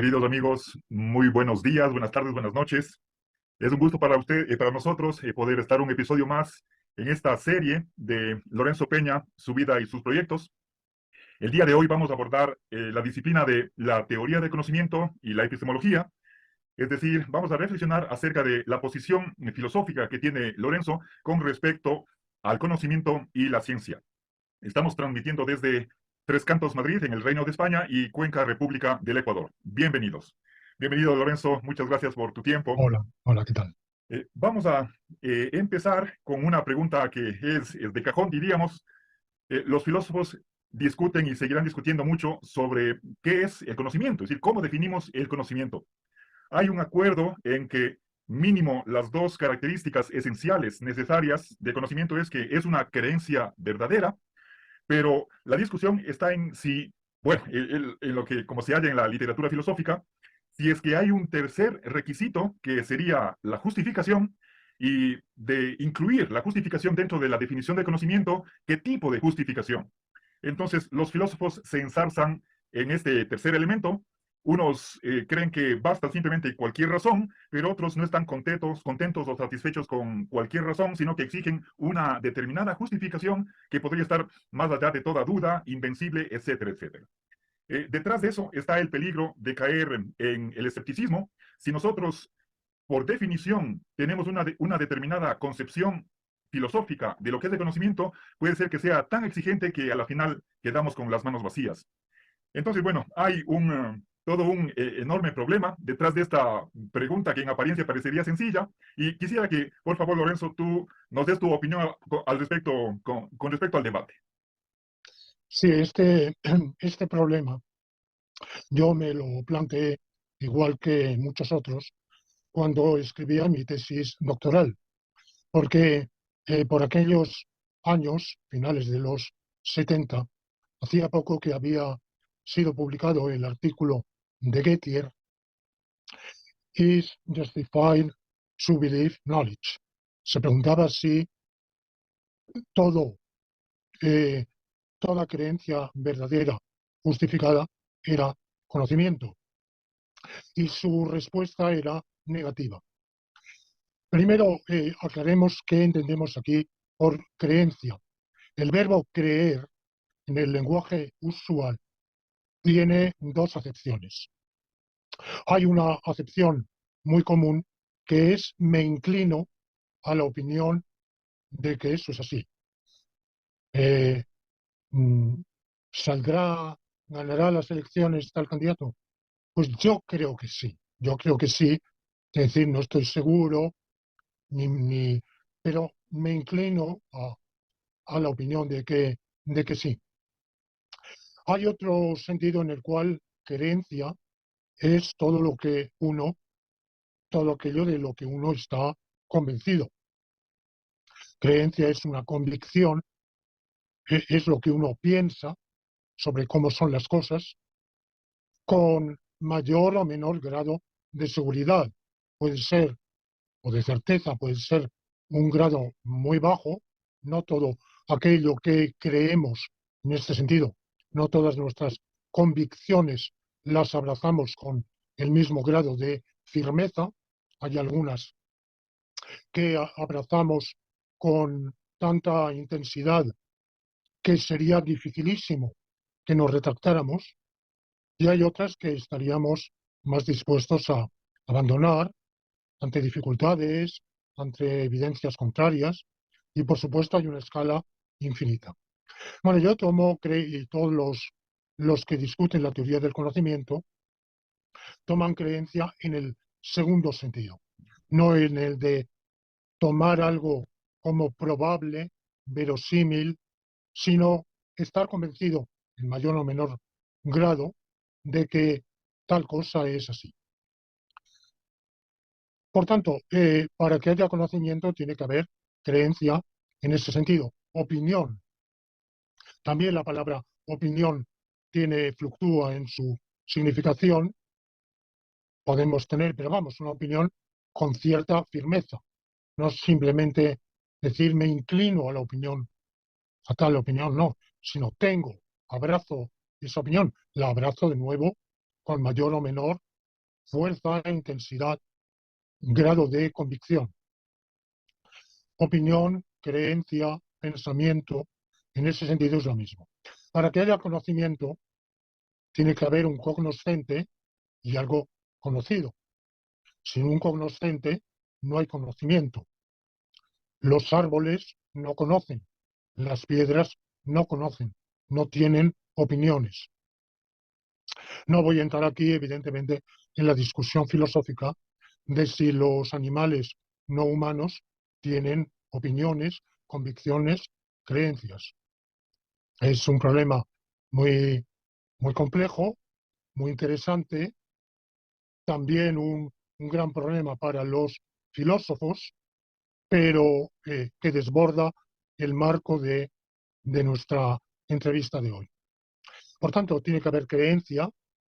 Queridos amigos, muy buenos días, buenas tardes, buenas noches. Es un gusto para usted y para nosotros poder estar un episodio más en esta serie de Lorenzo Peña, su vida y sus proyectos. El día de hoy vamos a abordar la disciplina de la teoría del conocimiento y la epistemología. Es decir, vamos a reflexionar acerca de la posición filosófica que tiene Lorenzo con respecto al conocimiento y la ciencia. Estamos transmitiendo desde Tres Cantos, Madrid, en el Reino de España, y Cuenca, República del Ecuador. Bienvenidos. Bienvenido, Lorenzo. Muchas gracias por tu tiempo. Hola, hola, ¿qué tal? Vamos a empezar con una pregunta que es de cajón, diríamos. Los filósofos discuten y seguirán discutiendo mucho sobre qué es el conocimiento, es decir, cómo definimos el conocimiento. Hay un acuerdo en que mínimo las dos características esenciales necesarias de conocimiento es que es una creencia verdadera, pero la discusión está en si, bueno, en lo que como se halla en la literatura filosófica, si es que hay un tercer requisito que sería la justificación, y de incluir la justificación dentro de la definición de conocimiento, ¿qué tipo de justificación? Entonces, los filósofos se ensarzan en este tercer elemento. Unos creen que basta simplemente cualquier razón, pero otros no están contentos o satisfechos con cualquier razón, sino que exigen una determinada justificación que podría estar más allá de toda duda, invencible, etcétera, etcétera. Detrás de eso está el peligro de caer en el escepticismo. Si nosotros, por definición, tenemos una determinada concepción filosófica de lo que es el conocimiento, puede ser que sea tan exigente que a la final quedamos con las manos vacías. Entonces, bueno, hay todo un enorme problema detrás de esta pregunta que en apariencia parecería sencilla, y quisiera que, por favor, Lorenzo, tú nos des tu opinión al respecto, con respecto al debate. Sí, este problema yo me lo planteé igual que muchos otros cuando escribía mi tesis doctoral, porque por aquellos años, finales de los 70, hacía poco que había sido publicado el artículo de Gettier, Is Justified to Believe Knowledge. Se preguntaba si todo eh, toda creencia verdadera justificada era conocimiento, y su respuesta era negativa. Primero, aclaremos qué entendemos aquí por creencia. El verbo creer en el lenguaje usual tiene dos acepciones. Hay una acepción muy común que es me inclino a la opinión de que eso es así. Eh, mm, ¿Saldrá, ganará las elecciones tal candidato? Pues yo creo que sí, yo creo que sí, es decir, no estoy seguro, pero me inclino a la opinión de que sí. Hay otro sentido en el cual creencia es todo aquello de lo que uno está convencido. Creencia es una convicción, es lo que uno piensa sobre cómo son las cosas, con mayor o menor grado de seguridad. Puede ser o de certeza, puede ser un grado muy bajo. No todo aquello que creemos en este sentido, no todas nuestras convicciones las abrazamos con el mismo grado de firmeza. Hay algunas que abrazamos con tanta intensidad que sería dificilísimo que nos retractáramos, y hay otras que estaríamos más dispuestos a abandonar ante dificultades, ante evidencias contrarias, y por supuesto hay una escala infinita. Bueno, yo y todos los que discuten la teoría del conocimiento toman creencia en el segundo sentido, no en el de tomar algo como probable, verosímil, sino estar convencido en mayor o menor grado de que tal cosa es así. Por tanto, para que haya conocimiento tiene que haber creencia en ese sentido. Opinión. También la palabra opinión fluctúa en su significación. Podemos tener, pero vamos, una opinión con cierta firmeza. No simplemente decir me inclino a la opinión, a tal opinión, no, sino abrazo esa opinión, la abrazo de nuevo con mayor o menor fuerza, intensidad, grado de convicción. Opinión, creencia, pensamiento, en ese sentido es lo mismo. Para que haya conocimiento, tiene que haber un cognoscente y algo conocido. Sin un cognoscente no hay conocimiento. Los árboles no conocen, las piedras no conocen, no tienen opiniones. No voy a entrar aquí, evidentemente, en la discusión filosófica de si los animales no humanos tienen opiniones, convicciones, creencias. Es un problema muy, muy complejo, muy interesante, también un gran problema para los filósofos, pero que desborda el marco de nuestra entrevista de hoy. Por tanto, tiene que haber creencia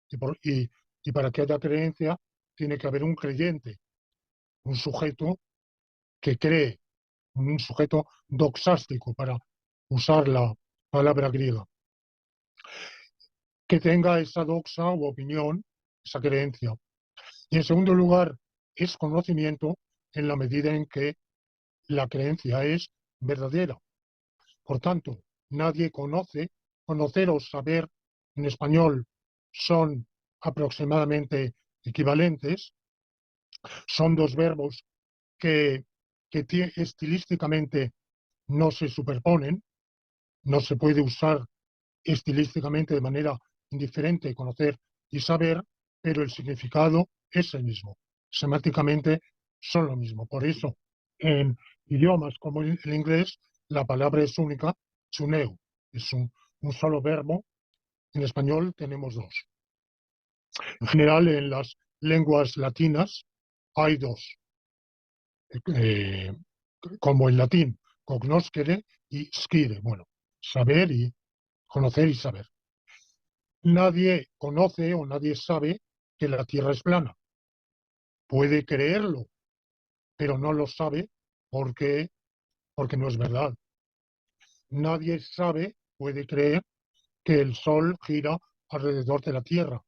y para que haya creencia tiene que haber un creyente, un sujeto que cree, un sujeto doxástico, para usar la palabra griega, que tenga esa doxa u opinión, esa creencia. Y en segundo lugar, es conocimiento en la medida en que la creencia es verdadera. Por tanto, nadie conoce, conocer o saber en español son aproximadamente equivalentes, son dos verbos que, estilísticamente no se superponen, no se puede usar estilísticamente de manera indiferente conocer y saber, pero el significado es el mismo. Semánticamente son lo mismo. Por eso, en idiomas como el inglés, la palabra es única, chuneu, es un solo verbo. En español tenemos dos. En general, en las lenguas latinas hay dos, eh, como en latín, cognoscere y scire, bueno, saber y conocer y saber. Nadie conoce o nadie sabe que la Tierra es plana. Puede creerlo, pero no lo sabe porque, porque no es verdad. Nadie sabe, puede creer que el Sol gira alrededor de la Tierra.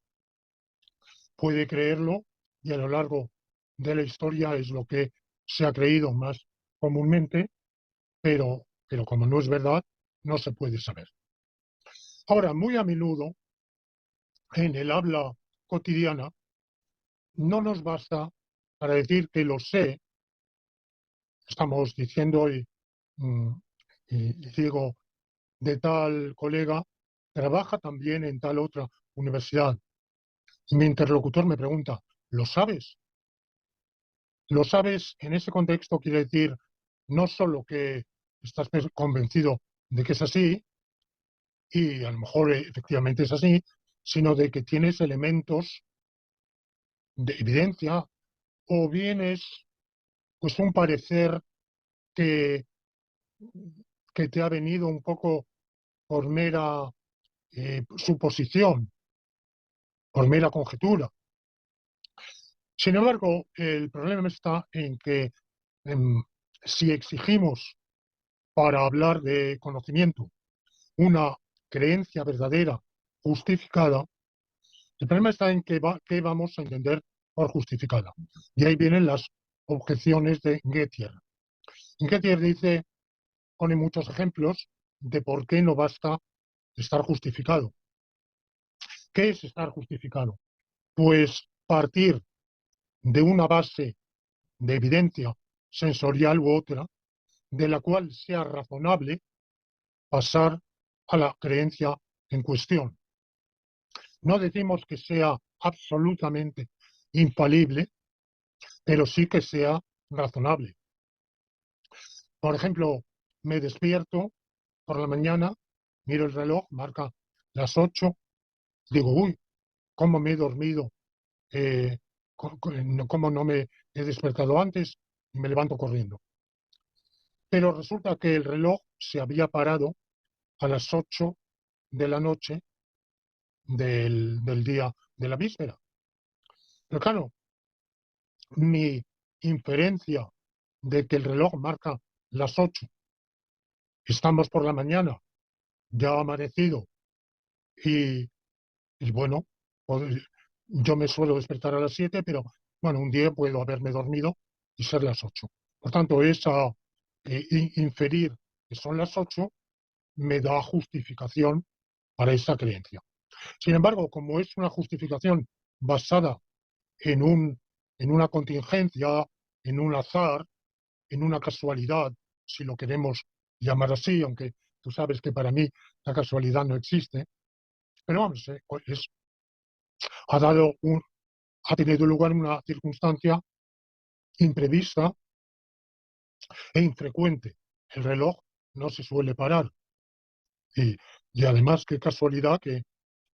Puede creerlo y a lo largo de la historia es lo que se ha creído más comúnmente, pero como no es verdad, no se puede saber. Ahora, muy a menudo en el habla cotidiana no nos basta para decir que lo sé. Estamos diciendo mm, y digo de tal colega, trabaja también en tal otra universidad. Y mi interlocutor me pregunta, ¿lo sabes? Lo sabes en ese contexto quiere decir no solo que estás convencido de que es así, y a lo mejor efectivamente es así, sino de que tienes elementos de evidencia o bien es pues un parecer que, que te ha venido un poco por mera suposición, por mera conjetura. Sin embargo, el problema está en que si exigimos para hablar de conocimiento una creencia verdadera, justificada, el problema está en qué vamos a entender por justificada. Y ahí vienen las objeciones de Gettier. Gettier dice, pone muchos ejemplos de por qué no basta estar justificado. ¿Qué es estar justificado? Pues partir de una base de evidencia sensorial u otra, de la cual sea razonable pasar a la creencia en cuestión. No decimos que sea absolutamente infalible, pero sí que sea razonable. Por ejemplo, me despierto por la mañana, miro el reloj, marca las 8, digo, uy, ¿cómo me he dormido? Eh, ¿Cómo no me he despertado antes? Y me levanto corriendo. Pero resulta que el reloj se había parado a las 8 de la noche del día de la víspera. Pero claro, mi inferencia de que el reloj marca las 8, estamos por la mañana, ya ha amanecido y bueno, Yo me suelo despertar a las 7, pero bueno, un día puedo haberme dormido y ser las 8. Por tanto, inferir que son las 8 me da justificación para esa creencia. Sin embargo, como es una justificación basada en en una contingencia, en un azar, en una casualidad, si lo queremos llamar así, aunque tú sabes que para mí la casualidad no existe, pero vamos, ha ha tenido lugar una circunstancia imprevista e infrecuente. El reloj no se suele parar y, y además qué casualidad que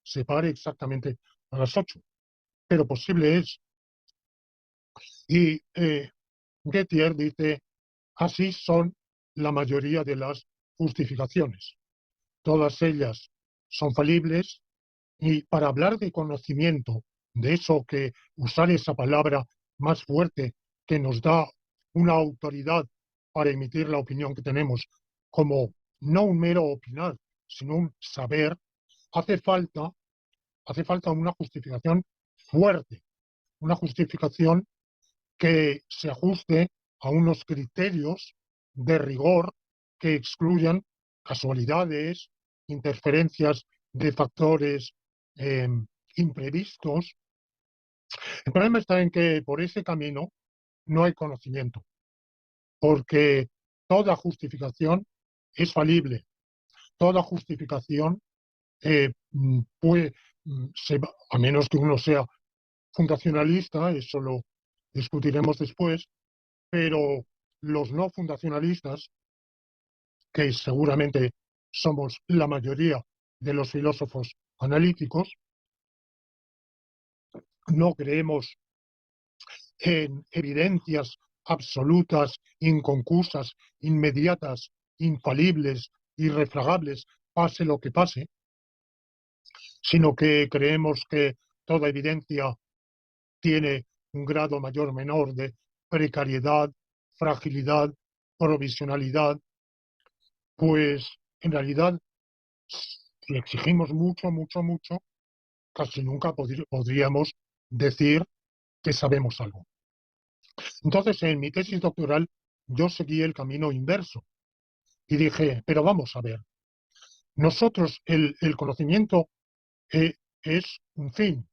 se pare exactamente a las 8, pero posible es. Y Gettier dice, así son la mayoría de las justificaciones. Todas ellas son falibles y para hablar de conocimiento, de eso que usar esa palabra más fuerte que nos da una autoridad para emitir la opinión que tenemos, como no un mero opinar, sino un saber, hace falta, hace falta una justificación fuerte, una justificación que se ajuste a unos criterios de rigor que excluyan casualidades, interferencias de factores eh, imprevistos. El problema está en que por ese camino no hay conocimiento, porque toda justificación es falible, toda justificación puede, a menos que uno sea fundacionalista, eso lo discutiremos después, pero los no fundacionalistas, que seguramente somos la mayoría de los filósofos analíticos, no creemos en evidencias absolutas, inconcusas, inmediatas, infalibles, irrefragables, pase lo que pase, sino que creemos que toda evidencia tiene un grado mayor o menor de precariedad, fragilidad, provisionalidad, pues en realidad, si exigimos mucho, mucho, mucho, casi nunca podríamos decir que sabemos algo. Entonces, en mi tesis doctoral, yo seguí el camino inverso y dije, pero vamos a ver, nosotros, el conocimiento es un fin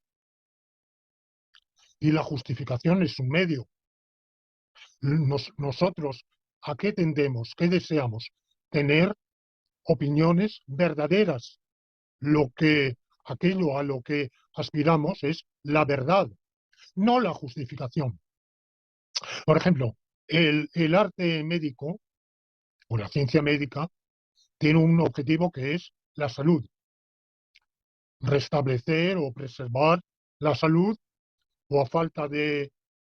y la justificación es un medio. Nosotros, ¿a qué tendemos? ¿Qué deseamos? Tener opiniones verdaderas. Aquello a lo que aspiramos es la verdad, no la justificación. Por ejemplo, el arte médico o la ciencia médica tiene un objetivo que es la salud, restablecer o preservar la salud o a falta de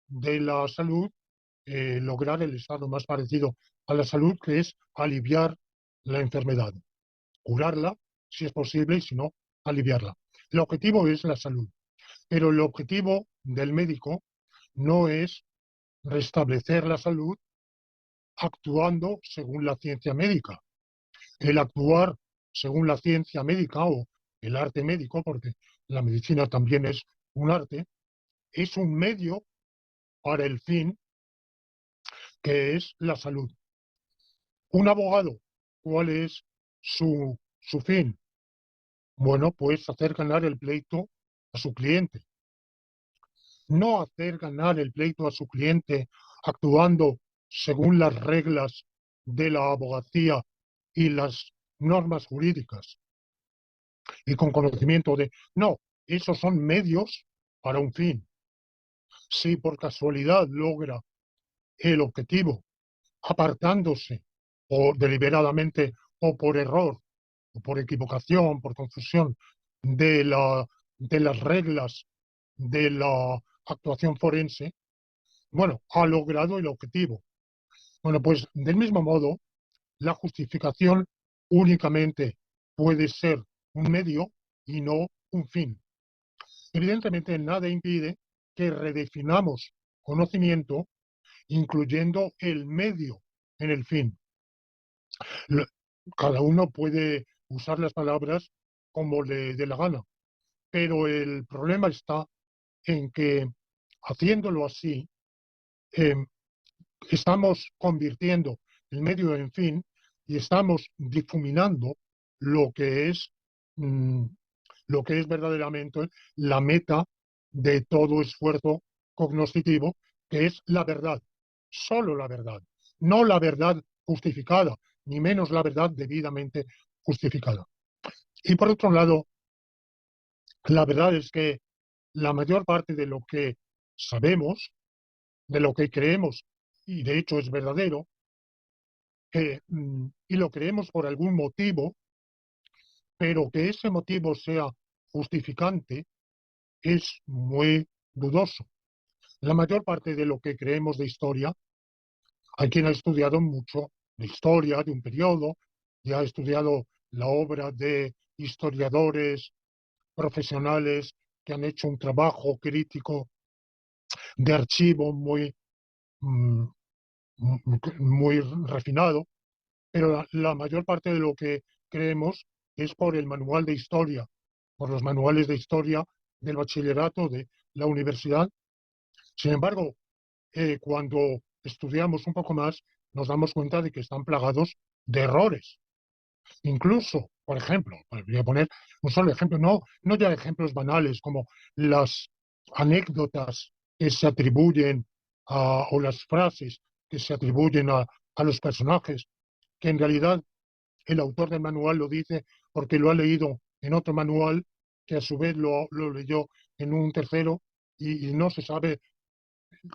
la salud, lograr el estado más parecido a la salud, que es aliviar la enfermedad, curarla si es posible y si no, aliviarla. El objetivo es la salud, pero el objetivo del médico no es restablecer la salud actuando según la ciencia médica. El actuar según la ciencia médica o el arte médico, porque la medicina también es un arte, es un medio para el fin que es la salud. Un abogado, ¿cuál es su fin? Bueno, pues hacer ganar el pleito a su cliente. No hacer ganar el pleito a su cliente actuando según las reglas de la abogacía y las normas jurídicas y con conocimiento de... No, esos son medios para un fin. Si por casualidad logra el objetivo, apartándose o deliberadamente o por error o por equivocación, por confusión de las reglas de la actuación forense, bueno, ha logrado el objetivo. Bueno, pues del mismo modo, la justificación únicamente puede ser un medio y no un fin. Evidentemente, nada impide que redefinamos conocimiento incluyendo el medio en el fin. Cada uno puede usar las palabras como le dé la gana, pero el problema está en que haciéndolo así, eh, estamos convirtiendo el medio en fin y estamos difuminando lo que es, mm, lo que es verdaderamente la meta de todo esfuerzo cognoscitivo, que es la verdad, solo la verdad, no la verdad justificada, ni menos la verdad debidamente justificada. Y por otro lado, la verdad es que la mayor parte de lo que sabemos, de lo que creemos, y de hecho es verdadero, y lo creemos por algún motivo, pero que ese motivo sea justificante es muy dudoso. La mayor parte de lo que creemos de historia, hay quien ha estudiado mucho de historia, de un periodo, y ha estudiado la obra de historiadores profesionales que han hecho un trabajo crítico de archivo mm, muy refinado, pero la mayor parte de lo que creemos es por el manual de historia, por los manuales de historia del bachillerato de la universidad. Sin embargo, cuando estudiamos un poco más, nos damos cuenta de que están plagados de errores. Incluso, por ejemplo, voy a poner un solo ejemplo, no ya ejemplos banales como las anécdotas que se atribuyen o las frases que se atribuyen a los personajes, que en realidad el autor del manual lo dice porque lo ha leído en otro manual, que a su vez lo leyó en un tercero y no se sabe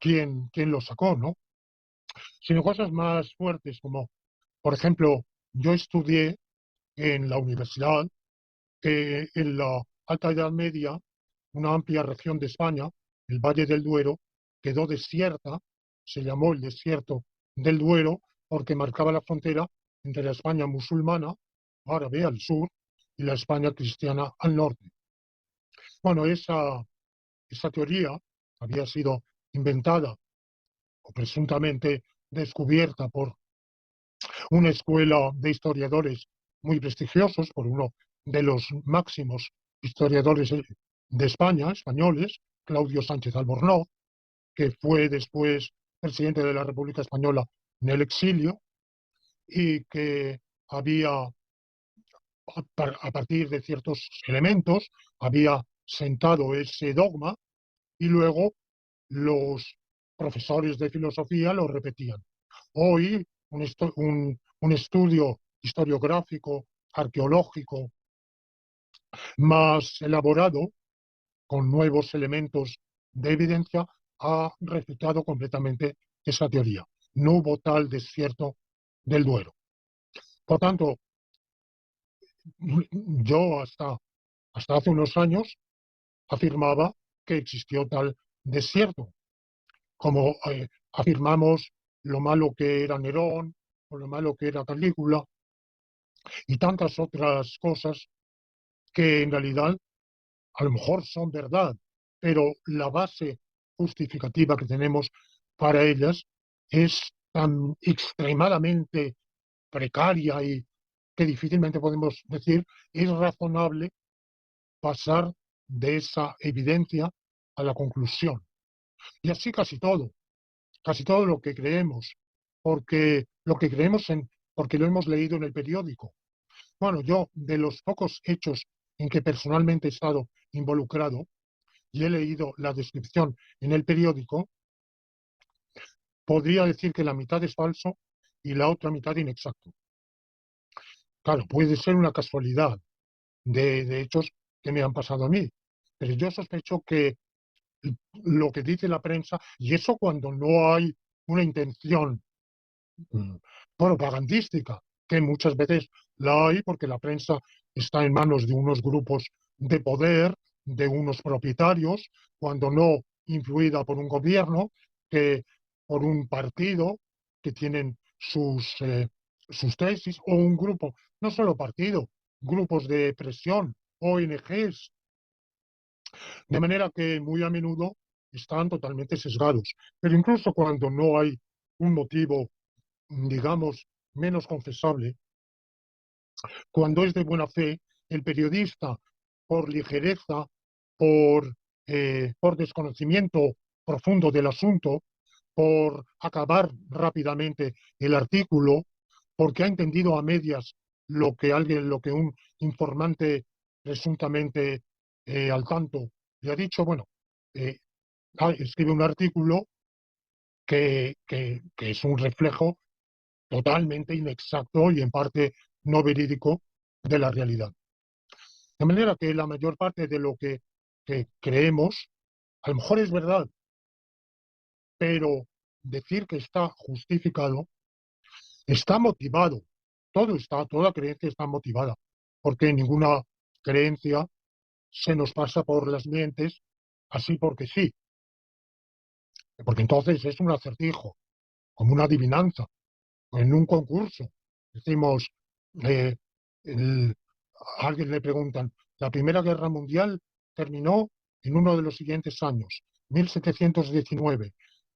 quién lo sacó, ¿no? Sino cosas más fuertes como, por ejemplo, yo estudié en la universidad en la Alta Edad Media, una amplia región de España, el Valle del Duero, quedó desierta, se llamó el desierto del Duero porque marcaba la frontera entre la España musulmana, árabe al sur, y la España cristiana al norte. Bueno, esa teoría había sido inventada o presuntamente descubierta por una escuela de historiadores muy prestigiosos, por uno de los máximos historiadores de España, españoles, Claudio Sánchez Albornoz, que fue después presidente de la República Española en el exilio y que había, a partir de ciertos elementos, había sentado ese dogma y luego los profesores de filosofía lo repetían. Hoy un estudio historiográfico, arqueológico más elaborado, con nuevos elementos de evidencia, ha refutado completamente esa teoría. No hubo tal desierto del Duero. Por tanto, yo hasta hace unos años afirmaba que existió tal desierto, como afirmamos lo malo que era Nerón o lo malo que era Calígula y tantas otras cosas que en realidad a lo mejor son verdad, pero la base justificativa que tenemos para ellas es tan extremadamente precaria y que difícilmente podemos decir es razonable pasar de esa evidencia a la conclusión. Y así casi todo lo que creemos, porque lo que creemos porque lo hemos leído en el periódico. Bueno, yo de los pocos hechos en que personalmente he estado involucrado y he leído la descripción en el periódico, podría decir que la mitad es falso y la otra mitad inexacto. Claro, puede ser una casualidad de hechos que me han pasado a mí, pero yo sospecho que lo que dice la prensa, y eso cuando no hay una intención mm, propagandística, que muchas veces la hay porque la prensa está en manos de unos grupos de poder, de unos propietarios, cuando no influida por un gobierno, que por un partido que tienen sus tesis, o un grupo, no solo partido, grupos de presión, ONGs, de manera que muy a menudo están totalmente sesgados. Pero incluso cuando no hay un motivo, digamos, menos confesable, cuando es de buena fe, el periodista, por ligereza, por por desconocimiento profundo del asunto, por acabar rápidamente el artículo, porque ha entendido a medias lo que un informante presuntamente al tanto le ha dicho. Bueno, eh, escribe un artículo que es un reflejo totalmente inexacto y en parte no verídico de la realidad. De manera que la mayor parte de lo que creemos, a lo mejor es verdad, pero decir que está justificado está motivado. Toda creencia está motivada, porque ninguna creencia se nos pasa por las mentes así porque sí, porque entonces es un acertijo, como una adivinanza, en un concurso. Decimos, eh, el- a alguien le preguntan, la Primera Guerra Mundial terminó en uno de los siguientes años, 1719,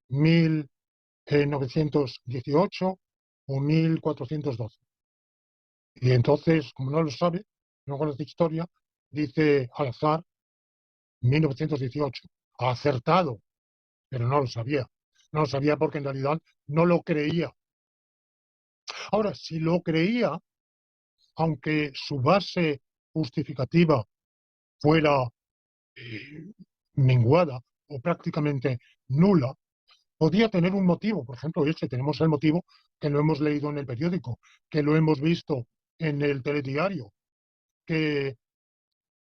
1918 o 1412. Y entonces, como no lo sabe, no conoce historia, dice al azar 1918. Ha acertado, pero no lo sabía. No lo sabía porque en realidad no lo creía. Ahora, si lo creía, aunque su base justificativa fuera eh, menguada o prácticamente nula, podía tener un motivo. Por ejemplo, ese tenemos el motivo que lo hemos leído en el periódico, que lo hemos visto en el telediario, que,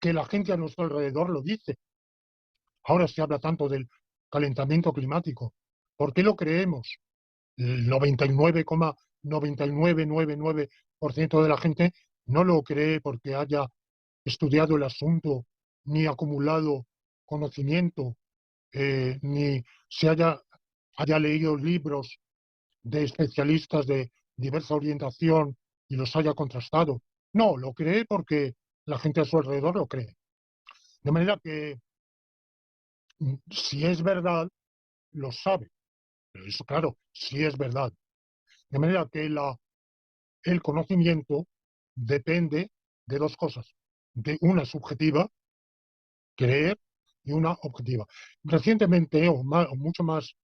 que la gente a nuestro alrededor lo dice. Ahora se habla tanto del calentamiento climático. ¿Por qué lo creemos? El 99,9999% de la gente no lo cree porque haya estudiado el asunto, ni acumulado conocimiento, ni se haya leído libros de especialistas de diversa orientación y los haya contrastado. No, lo cree porque la gente a su alrededor lo cree. De manera que si es verdad, lo sabe. Pero eso, claro, si es verdad. De manera que el conocimiento depende de dos cosas. De una subjetiva, creer, y una objetiva. Recientemente, o mucho más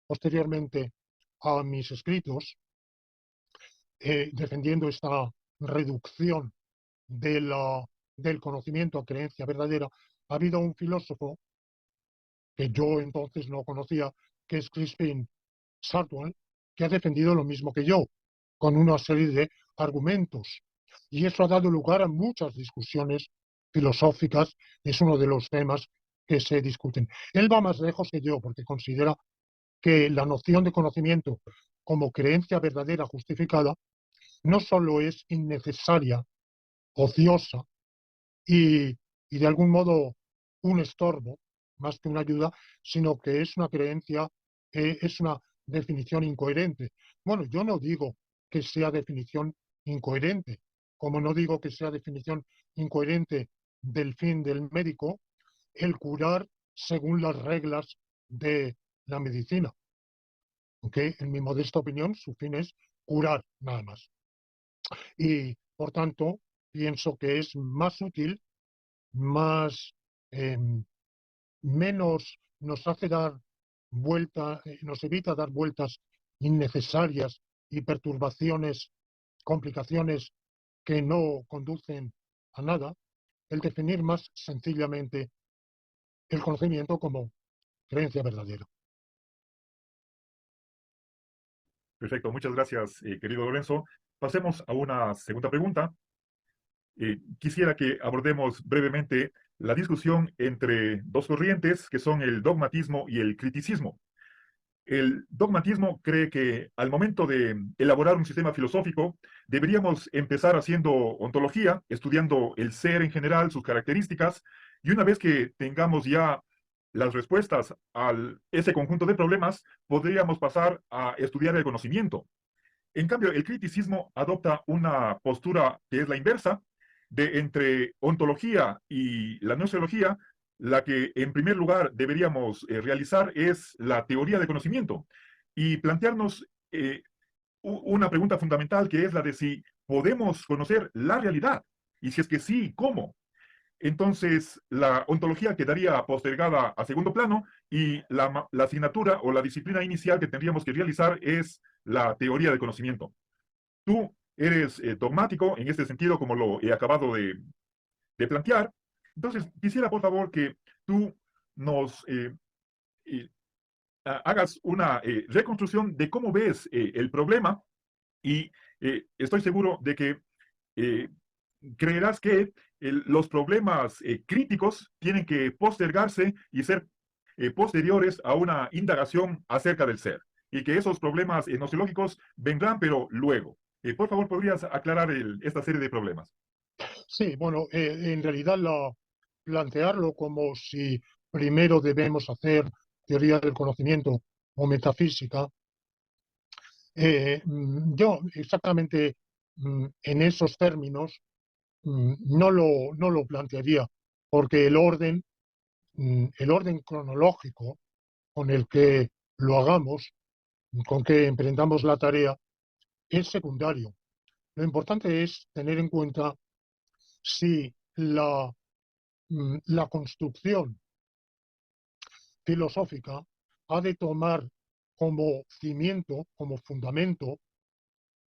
posteriormente a mis escritos, defendiendo esta reducción del conocimiento a creencia verdadera, ha habido un filósofo que yo entonces no conocía, que es Crispin Sartwell, que ha defendido lo mismo que yo, con una serie de argumentos. Y eso ha dado lugar a muchas discusiones filosóficas, es uno de los temas que se discuten. Él va más lejos que yo, porque considera que la noción de conocimiento como creencia verdadera justificada no solo es innecesaria, ociosa y, y de algún modo un estorbo, más que una ayuda, sino que es una creencia, es una definición incoherente. Bueno, yo no digo que sea definición incoherente, como no digo que sea definición incoherente del fin del médico el curar según las reglas de la medicina. Aunque, en mi modesta opinión, su fin es curar nada más. Y, por tanto, pienso que es más útil, más eh, menos nos hace dar vuelta, nos evita dar vueltas innecesarias y perturbaciones, complicaciones que no conducen a nada, el definir más sencillamente el conocimiento como creencia verdadera. Perfecto, muchas gracias, querido Lorenzo. Pasemos a una segunda pregunta. Quisiera que abordemos brevemente la discusión entre dos corrientes que son el dogmatismo y el criticismo. El dogmatismo cree que al momento de elaborar un sistema filosófico deberíamos empezar haciendo ontología, estudiando el ser en general, sus características, y una vez que tengamos ya las respuestas a ese conjunto de problemas, podríamos pasar a estudiar el conocimiento. En cambio, el criticismo adopta una postura que es la inversa, de entre ontología y la gnoseología, la que en primer lugar deberíamos realizar es la teoría del conocimiento y plantearnos una pregunta fundamental que es la de si podemos conocer la realidad y si es que sí, ¿cómo? entonces la ontología quedaría postergada a segundo plano y la asignatura o la disciplina inicial que tendríamos que realizar es la teoría del conocimiento. Tú eres dogmático en este sentido, como lo he acabado de plantear. Entonces, quisiera, por favor, que tú nos eh, hagas una reconstrucción de cómo ves el problema y estoy seguro de que eh, creerás que los problemas críticos tienen que postergarse y ser posteriores a una indagación acerca del ser, y que esos problemas nociológicos vendrán, pero luego. Por favor, ¿podrías aclarar esta serie de problemas? Sí, bueno, en realidad plantearlo como si primero debemos hacer teoría del conocimiento o metafísica, yo exactamente en esos términos no lo plantearía, porque el orden cronológico con el que lo hagamos, con que emprendamos la tarea, es secundario. Lo importante es tener en cuenta si la construcción filosófica ha de tomar como cimiento, como fundamento,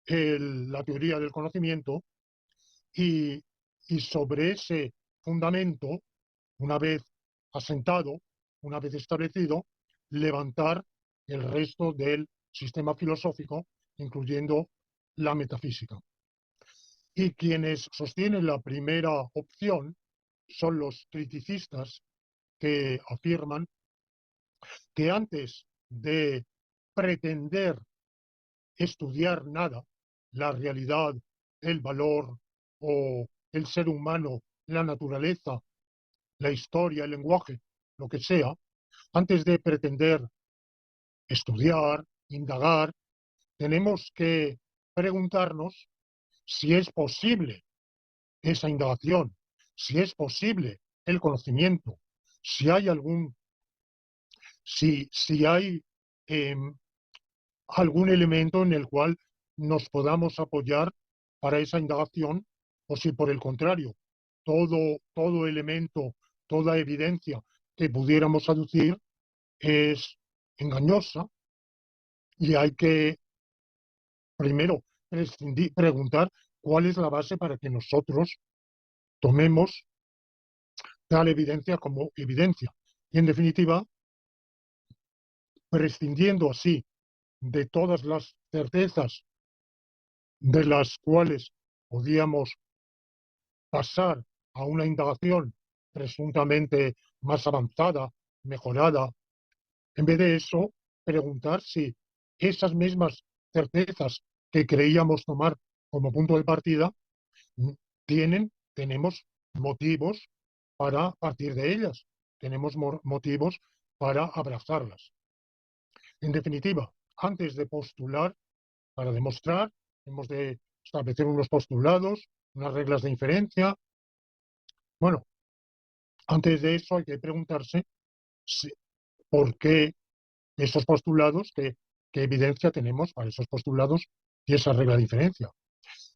la teoría del conocimiento y, y sobre ese fundamento, una vez asentado, una vez establecido, levantar el resto del sistema filosófico, incluyendo la metafísica. Y quienes sostienen la primera opción son los criticistas que afirman que antes de pretender estudiar nada, la realidad, el valor o el ser humano, la naturaleza, la historia, el lenguaje, lo que sea, antes de pretender estudiar, indagar, tenemos que preguntarnos si es posible esa indagación, si es posible el conocimiento, si hay si hay eh, algún elemento en el cual nos podamos apoyar para esa indagación, o si por el contrario, todo elemento, toda evidencia que pudiéramos aducir es engañosa y hay que primero preguntar cuál es la base para que nosotros tomemos tal evidencia como evidencia. Y en definitiva, prescindiendo así de todas las certezas de las cuales podíamos pasar a una indagación presuntamente más avanzada, mejorada, en vez de eso, preguntar si esas mismas certezas que creíamos tomar como punto de partida tenemos motivos para partir de ellas, tenemos motivos para abrazarlas. En definitiva, antes de postular, para demostrar, hemos de establecer unos postulados, unas reglas de inferencia. Bueno, antes de eso hay que preguntarse si, por qué esos postulados, qué evidencia tenemos para esos postulados y esa regla de inferencia.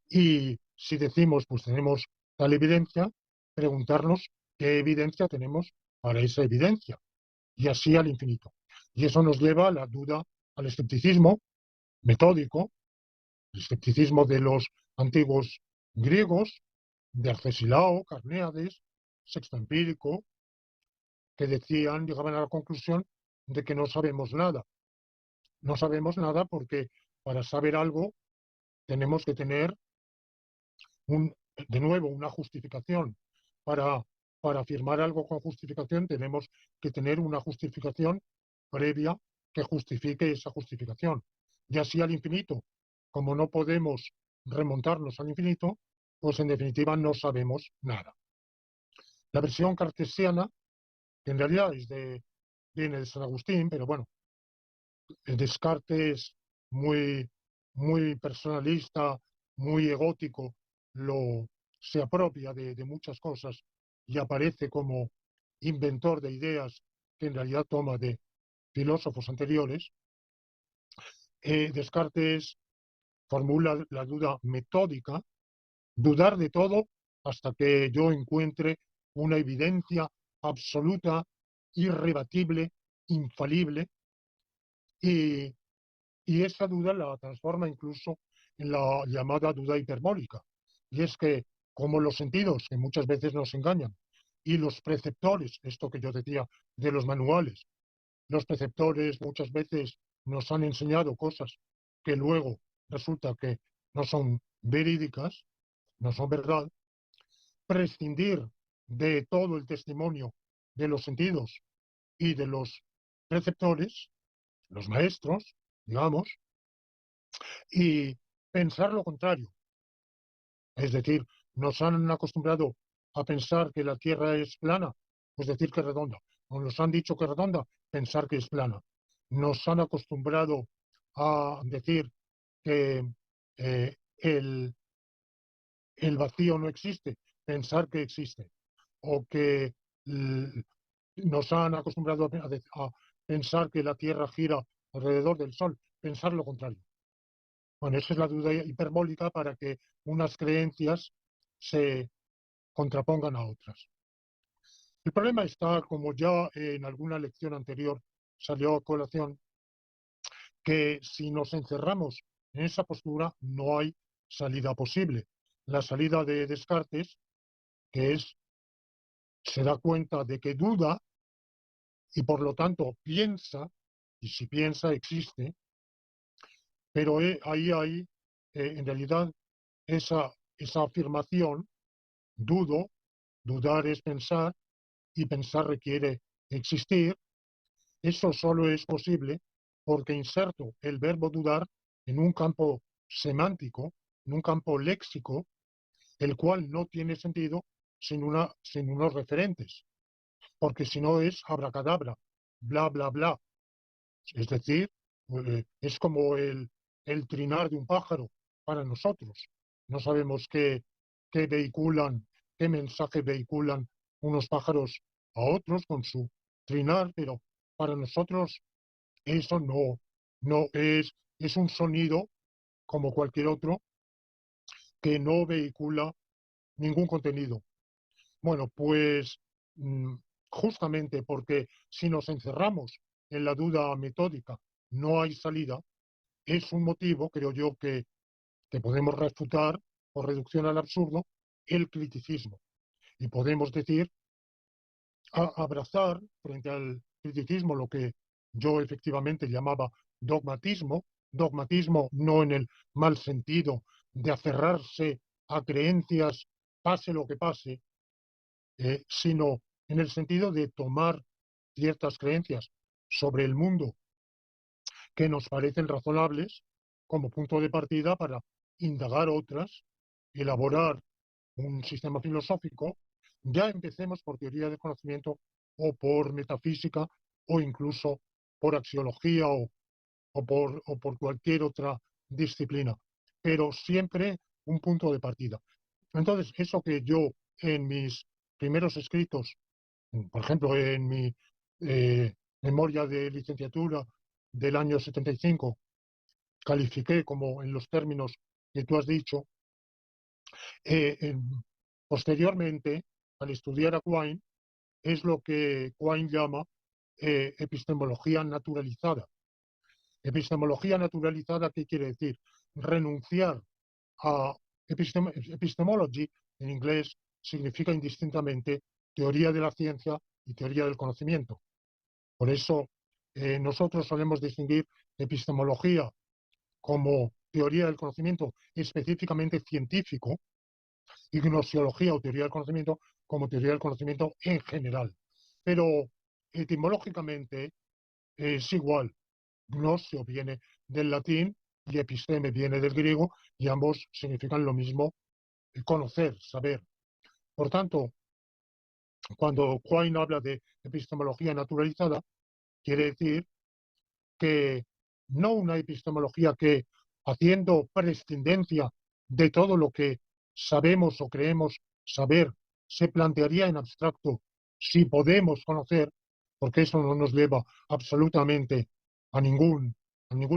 Y si decimos, pues tenemos tal evidencia, preguntarnos qué evidencia tenemos para esa evidencia. Y así al infinito. Y eso nos lleva a la duda, al escepticismo metódico, el escepticismo de los antiguos griegos, de Arcesilao, Carnéades, Sexto Empírico, que decían, llegaban a la conclusión de que no sabemos nada. No sabemos nada porque para saber algo tenemos que tener de nuevo una justificación. Para, para afirmar algo con justificación tenemos que tener una justificación previa que justifique esa justificación. Y así al infinito. Como no podemos remontarnos al infinito, pues en definitiva no sabemos nada. La versión cartesiana, que en realidad viene de San Agustín, pero bueno, Descartes muy, muy personalista, muy egótico, se apropia de muchas cosas y aparece como inventor de ideas que en realidad toma de filósofos anteriores. Descartes formula la duda metódica, dudar de todo hasta que yo encuentre una evidencia absoluta, irrebatible, infalible, y, y esa duda la transforma incluso en la llamada duda hiperbólica. Y es que, como los sentidos, que muchas veces nos engañan, y los preceptores, esto que yo decía de los manuales, los preceptores muchas veces nos han enseñado cosas que luego resulta que no son verídicas, no son verdad, prescindir de todo el testimonio de los sentidos y de los preceptores, los maestros, digamos, y pensar lo contrario. Es decir, nos han acostumbrado a pensar que la Tierra es plana, pues decir que es redonda. O nos han dicho que es redonda, pensar que es plana. Nos han acostumbrado a decir que el vacío no existe, pensar que existe. O que nos han acostumbrado a pensar que la Tierra gira alrededor del Sol, pensar lo contrario. Bueno, esa es la duda hiperbólica para que unas creencias se contrapongan a otras. El problema está, como ya en alguna lección anterior salió a colación, que si nos encerramos en esa postura no hay salida posible. La salida de Descartes, que es, se da cuenta de que duda y por lo tanto piensa, y si piensa existe, pero ahí hay en realidad esa afirmación, dudo, dudar es pensar y pensar requiere existir. Eso solo es posible porque inserto el verbo dudar en un campo semántico, en un campo léxico, el cual no tiene sentido sin unos referentes, porque si no es abracadabra, bla, bla, bla. Es decir, es como el trinar de un pájaro para nosotros. No sabemos qué vehiculan, qué mensaje vehiculan unos pájaros a otros con su trinar, pero para nosotros eso no es un sonido como cualquier otro que no vehicula ningún contenido. Bueno, pues mm, justamente porque si nos encerramos en la duda metódica, no hay salida, es un motivo, creo yo, que podemos refutar por reducción al absurdo el criticismo. Y podemos decir, abrazar frente al criticismo lo que yo efectivamente llamaba dogmatismo, dogmatismo no en el mal sentido de aferrarse a creencias, pase lo que pase, sino en el sentido de tomar ciertas creencias sobre el mundo que nos parecen razonables como punto de partida para indagar otras, elaborar un sistema filosófico, ya empecemos por teoría del conocimiento o por metafísica o incluso por axiología o por cualquier otra disciplina, pero siempre un punto de partida. Entonces, eso que yo en mis primeros escritos, por ejemplo, en mi memoria de licenciatura del año 75, califiqué como en los términos que tú has dicho, eh, en- posteriormente, al estudiar a Quine, es lo que Quine llama epistemología naturalizada. Epistemología naturalizada, ¿qué quiere decir? Renunciar a epistemology, en inglés, significa indistintamente teoría de la ciencia y teoría del conocimiento. Por eso nosotros solemos distinguir epistemología como teoría del conocimiento específicamente científico y gnosiología o teoría del conocimiento como teoría del conocimiento en general. Pero etimológicamente es igual. Gnosio viene del latín y episteme viene del griego y ambos significan lo mismo, conocer, saber. Por tanto, cuando Quine habla de epistemología naturalizada, quiere decir que no una epistemología que, haciendo prescindencia de todo lo que sabemos o creemos saber, se plantearía en abstracto si podemos conocer, porque eso no nos lleva absolutamente a ningún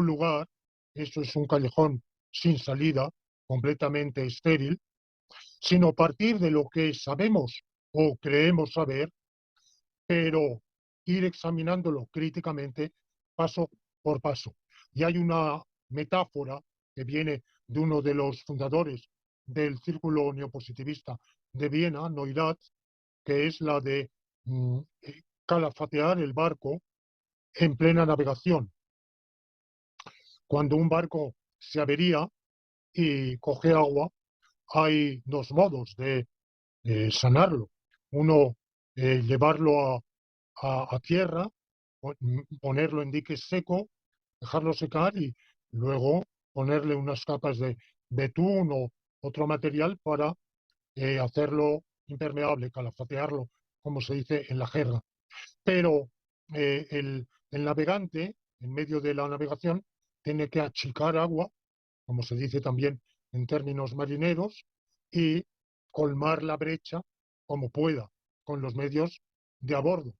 lugar, eso es un callejón sin salida, completamente estéril, sino partir de lo que sabemos o creemos saber, pero ir examinándolo críticamente paso por paso. Y hay una metáfora que viene de uno de los fundadores del círculo neopositivista de Viena, Neurath, que es la de calafatear el barco en plena navegación. Cuando un barco se avería y coge agua, hay dos modos de sanarlo. Uno, llevarlo a tierra, ponerlo en dique seco, dejarlo secar y luego ponerle unas capas de betún o otro material para hacerlo impermeable, calafatearlo, como se dice en la jerga. Pero el navegante, en medio de la navegación, tiene que achicar agua, como se dice también en términos marineros, y colmar la brecha como pueda, con los medios de a bordo.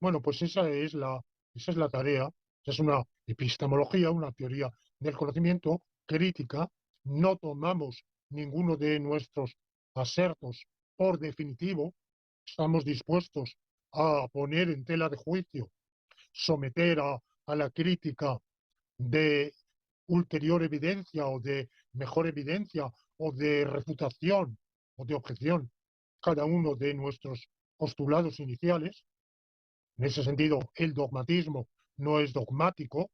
Bueno, pues esa es la tarea, es una epistemología, una teoría del conocimiento crítica. No tomamos ninguno de nuestros asertos por definitivo, estamos dispuestos a poner en tela de juicio, someter a la crítica de ulterior evidencia o de mejor evidencia o de refutación o de objeción cada uno de nuestros postulados iniciales. En ese sentido, el dogmatismo no es dogmático,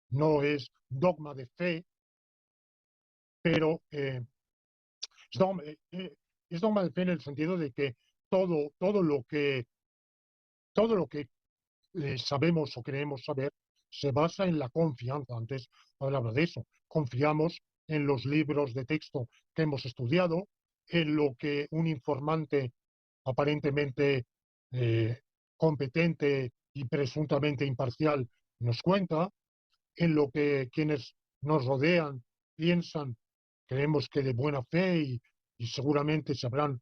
no es dogma de fe, pero es, dogma, es dogma de fe en el sentido de que todo, todo lo que sabemos o creemos saber se basa en la confianza. Antes hablaba de eso. Confiamos en los libros de texto que hemos estudiado, en lo que un informante aparentemente eh, competente y presuntamente imparcial nos cuenta, en lo que quienes nos rodean piensan, creemos que de buena fe y seguramente se habrán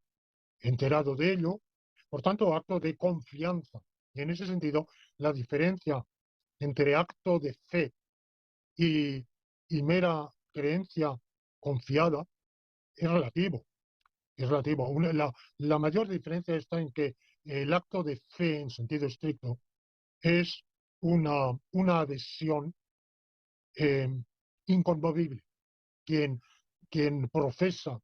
enterado de ello. Por tanto, acto de confianza. Y en ese sentido, la diferencia entre acto de fe y, y mera creencia confiada es relativo. Es relativo. La mayor diferencia está en que el acto de fe en sentido estricto es una adhesión eh, inconmovible. Quien, quien profesa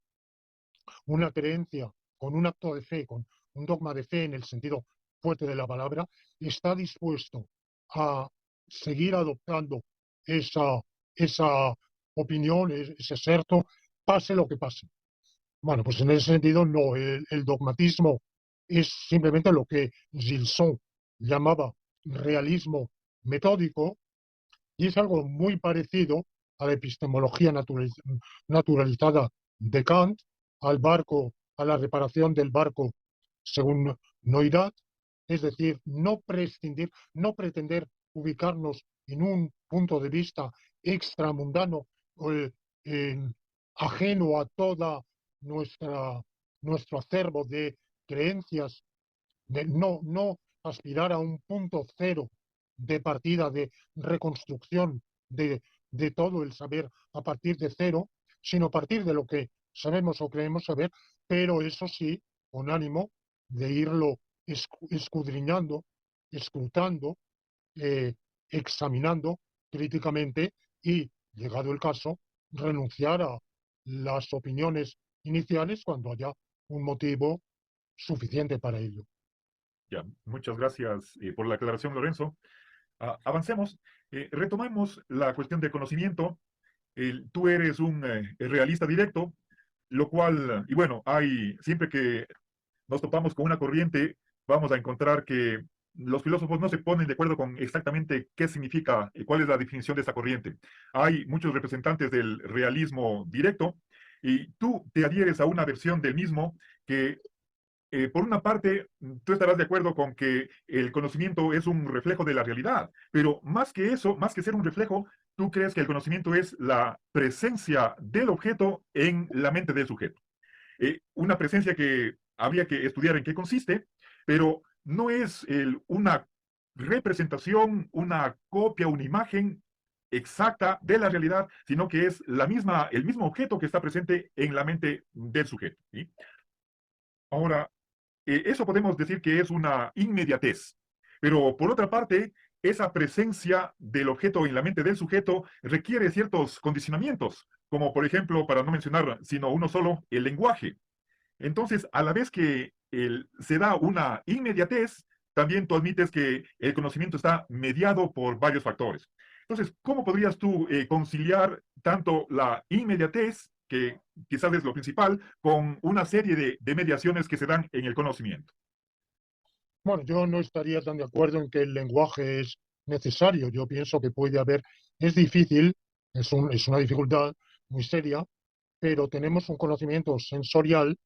una creencia con un acto de fe, con un dogma de fe en el sentido fuerte de la palabra, está dispuesto a seguir adoptando esa, esa opinión, ese aserto, pase lo que pase. Bueno, pues en ese sentido no, el dogmatismo es simplemente lo que Gilson llamaba realismo metódico, y es algo muy parecido a la epistemología naturalizada de Kant, al barco, a la reparación del barco según Neurath, es decir, no prescindir, no pretender ubicarnos en un punto de vista extramundano, eh, ajeno a toda nuestra, nuestro acervo de creencias, de no aspirar a un punto cero de partida, de reconstrucción de todo el saber a partir de cero, sino a partir de lo que sabemos o creemos saber, pero eso sí, con ánimo de irlo escudriñando, escrutando, eh, examinando críticamente y, llegado el caso, renunciar a las opiniones iniciales cuando haya un motivo suficiente para ello. Ya, muchas gracias por la aclaración, Lorenzo. Avancemos. Retomemos la cuestión del conocimiento. Tú eres un realista directo, lo cual, y bueno, siempre que nos topamos con una corriente, vamos a encontrar que los filósofos no se ponen de acuerdo con exactamente qué significa, cuál es la definición de esta corriente. Hay muchos representantes del realismo directo y tú te adhieres a una versión del mismo que, por una parte, tú estarás de acuerdo con que el conocimiento es un reflejo de la realidad, pero más que eso, más que ser un reflejo, tú crees que el conocimiento es la presencia del objeto en la mente del sujeto. Una presencia que habría que estudiar en qué consiste, pero no es una representación, una copia, una imagen exacta de la realidad, sino que es el mismo objeto que está presente en la mente del sujeto, ¿sí? Ahora, eso podemos decir que es una inmediatez. Pero por otra parte, esa presencia del objeto en la mente del sujeto requiere ciertos condicionamientos, como por ejemplo, para no mencionar sino uno solo, el lenguaje. Entonces, a la vez que se da una inmediatez, también tú admites que el conocimiento está mediado por varios factores. Entonces, ¿cómo podrías tú conciliar tanto la inmediatez, que quizás es lo principal, con una serie de mediaciones que se dan en el conocimiento? Bueno, yo no estaría tan de acuerdo en que el lenguaje es necesario. Yo pienso que puede haber, es difícil, es una dificultad muy seria, pero tenemos un conocimiento sensorial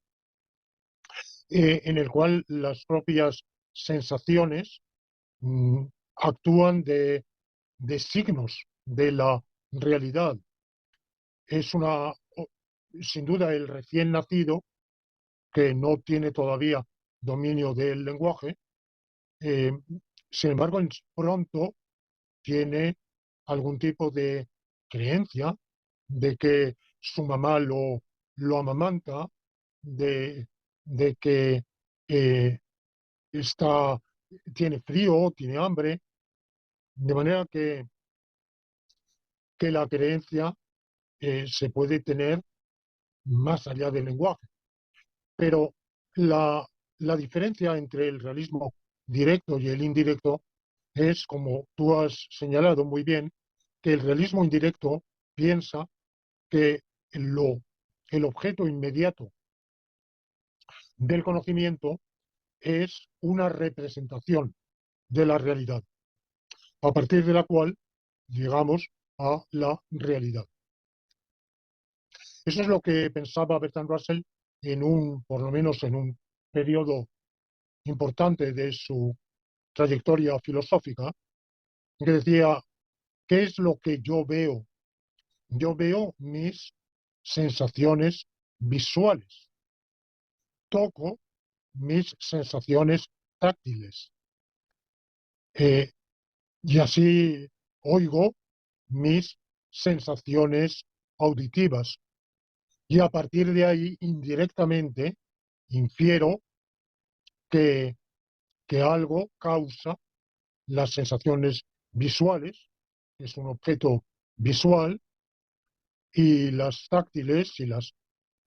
en el cual las propias sensaciones mm, actúan de signos de la realidad. Es sin duda, el recién nacido, que no tiene todavía dominio del lenguaje, eh, sin embargo, pronto tiene algún tipo de creencia de que su mamá lo amamanta, de, de que eh, está, tiene frío, tiene hambre, de manera que la creencia se puede tener más allá del lenguaje. Pero la diferencia entre el realismo directo y el indirecto es, como tú has señalado muy bien, que el realismo indirecto piensa que lo, el objeto inmediato del conocimiento es una representación de la realidad, a partir de la cual llegamos a la realidad. Eso es lo que pensaba Bertrand Russell por lo menos en un periodo importante de su trayectoria filosófica, que decía, ¿qué es lo que yo veo? Yo veo mis sensaciones visuales, toco mis sensaciones táctiles eh, y así oigo mis sensaciones auditivas y a partir de ahí indirectamente infiero que, que algo causa las sensaciones visuales, que es un objeto visual, y las táctiles y las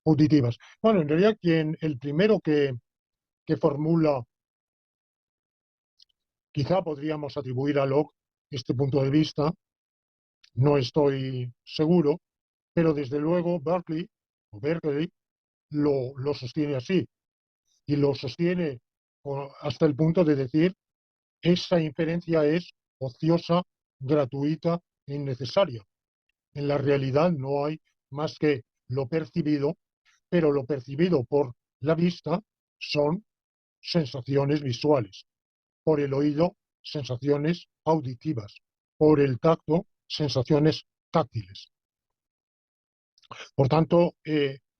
auditivas. Bueno, en realidad el primero que formula, quizá podríamos atribuir a Locke este punto de vista, no estoy seguro, pero desde luego Berkeley lo sostiene así, y lo sostiene hasta el punto de decir esa inferencia es ociosa, gratuita e innecesaria. En la realidad no hay más que lo percibido, pero lo percibido por la vista son sensaciones visuales, por el oído sensaciones auditivas, por el tacto sensaciones táctiles. Por tanto,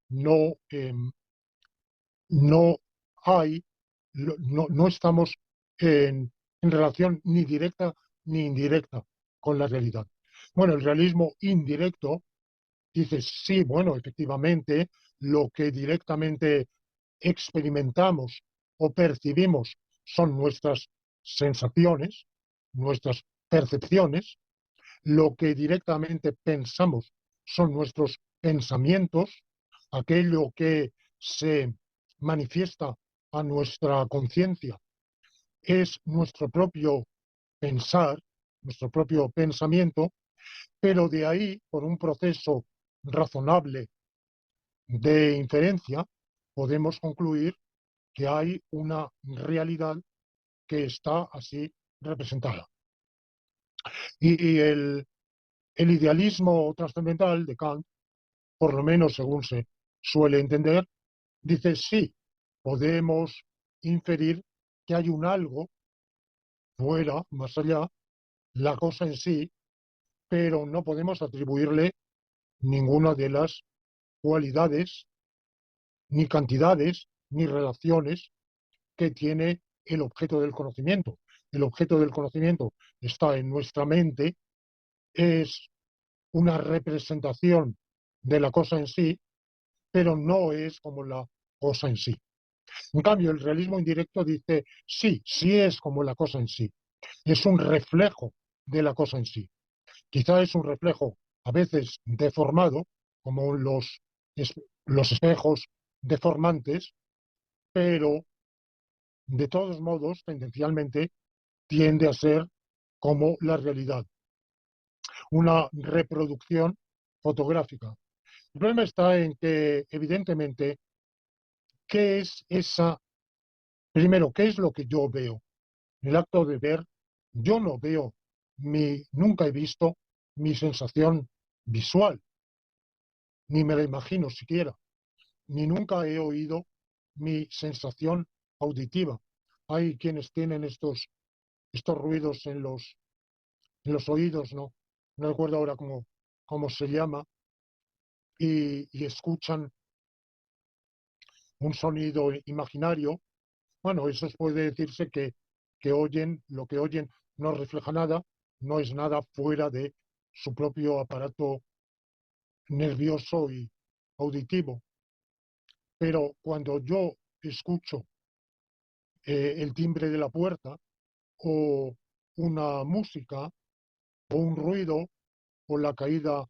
no, no hay, no estamos en relación ni directa ni indirecta con la realidad. Bueno, el realismo indirecto dice, sí, bueno, efectivamente, lo que directamente experimentamos o percibimos son nuestras sensaciones, nuestras percepciones, lo que directamente pensamos son nuestros pensamientos, aquello que se manifiesta a nuestra conciencia es nuestro propio pensar, nuestro propio pensamiento, pero de ahí, por un proceso razonable de inferencia, podemos concluir que hay una realidad que está así representada. Y el idealismo trascendental de Kant, por lo menos según se suele entender, dice sí, podemos inferir que hay un algo fuera, más allá, la cosa en sí, pero no podemos atribuirle ninguna de las cualidades, ni cantidades, ni relaciones que tiene el objeto del conocimiento. El objeto del conocimiento está en nuestra mente, es una representación de la cosa en sí, pero no es como la cosa en sí. En cambio, el realismo indirecto dice, sí, sí es como la cosa en sí, es un reflejo de la cosa en sí. Quizá es un reflejo a veces deformado, como los espejos deformantes, pero de todos modos, tendencialmente, tiende a ser como la realidad, una reproducción fotográfica. El problema está en que, evidentemente, ¿qué es esa? Primero, ¿qué es lo que yo veo? En el acto de ver, yo no veo nunca he visto mi sensación visual, ni me la imagino siquiera, ni nunca he oído mi sensación auditiva. Hay quienes tienen estos ruidos en los oídos, ¿no? No recuerdo ahora cómo se llama, y escuchan un sonido imaginario. Bueno, eso puede decirse que oyen, lo que oyen no refleja nada, no es nada fuera de su propio aparato nervioso y auditivo. Pero cuando yo escucho el timbre de la puerta o una música o un ruido o la caída,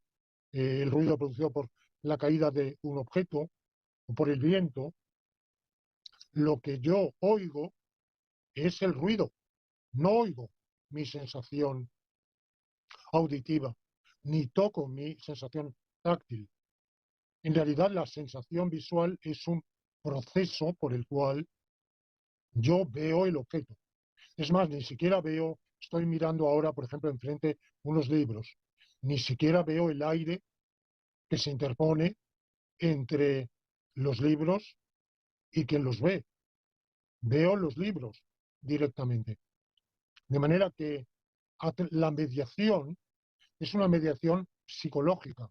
el ruido producido por la caída de un objeto o por el viento, lo que yo oigo es el ruido, no oigo mi sensación auditiva, ni toco mi sensación táctil. En realidad, la sensación visual es un proceso por el cual yo veo el objeto. Es más, ni siquiera veo, estoy mirando ahora, por ejemplo, enfrente unos libros, ni siquiera veo el aire que se interpone entre los libros y quien los ve. Veo los libros directamente. De manera que la mediación es una mediación psicológica.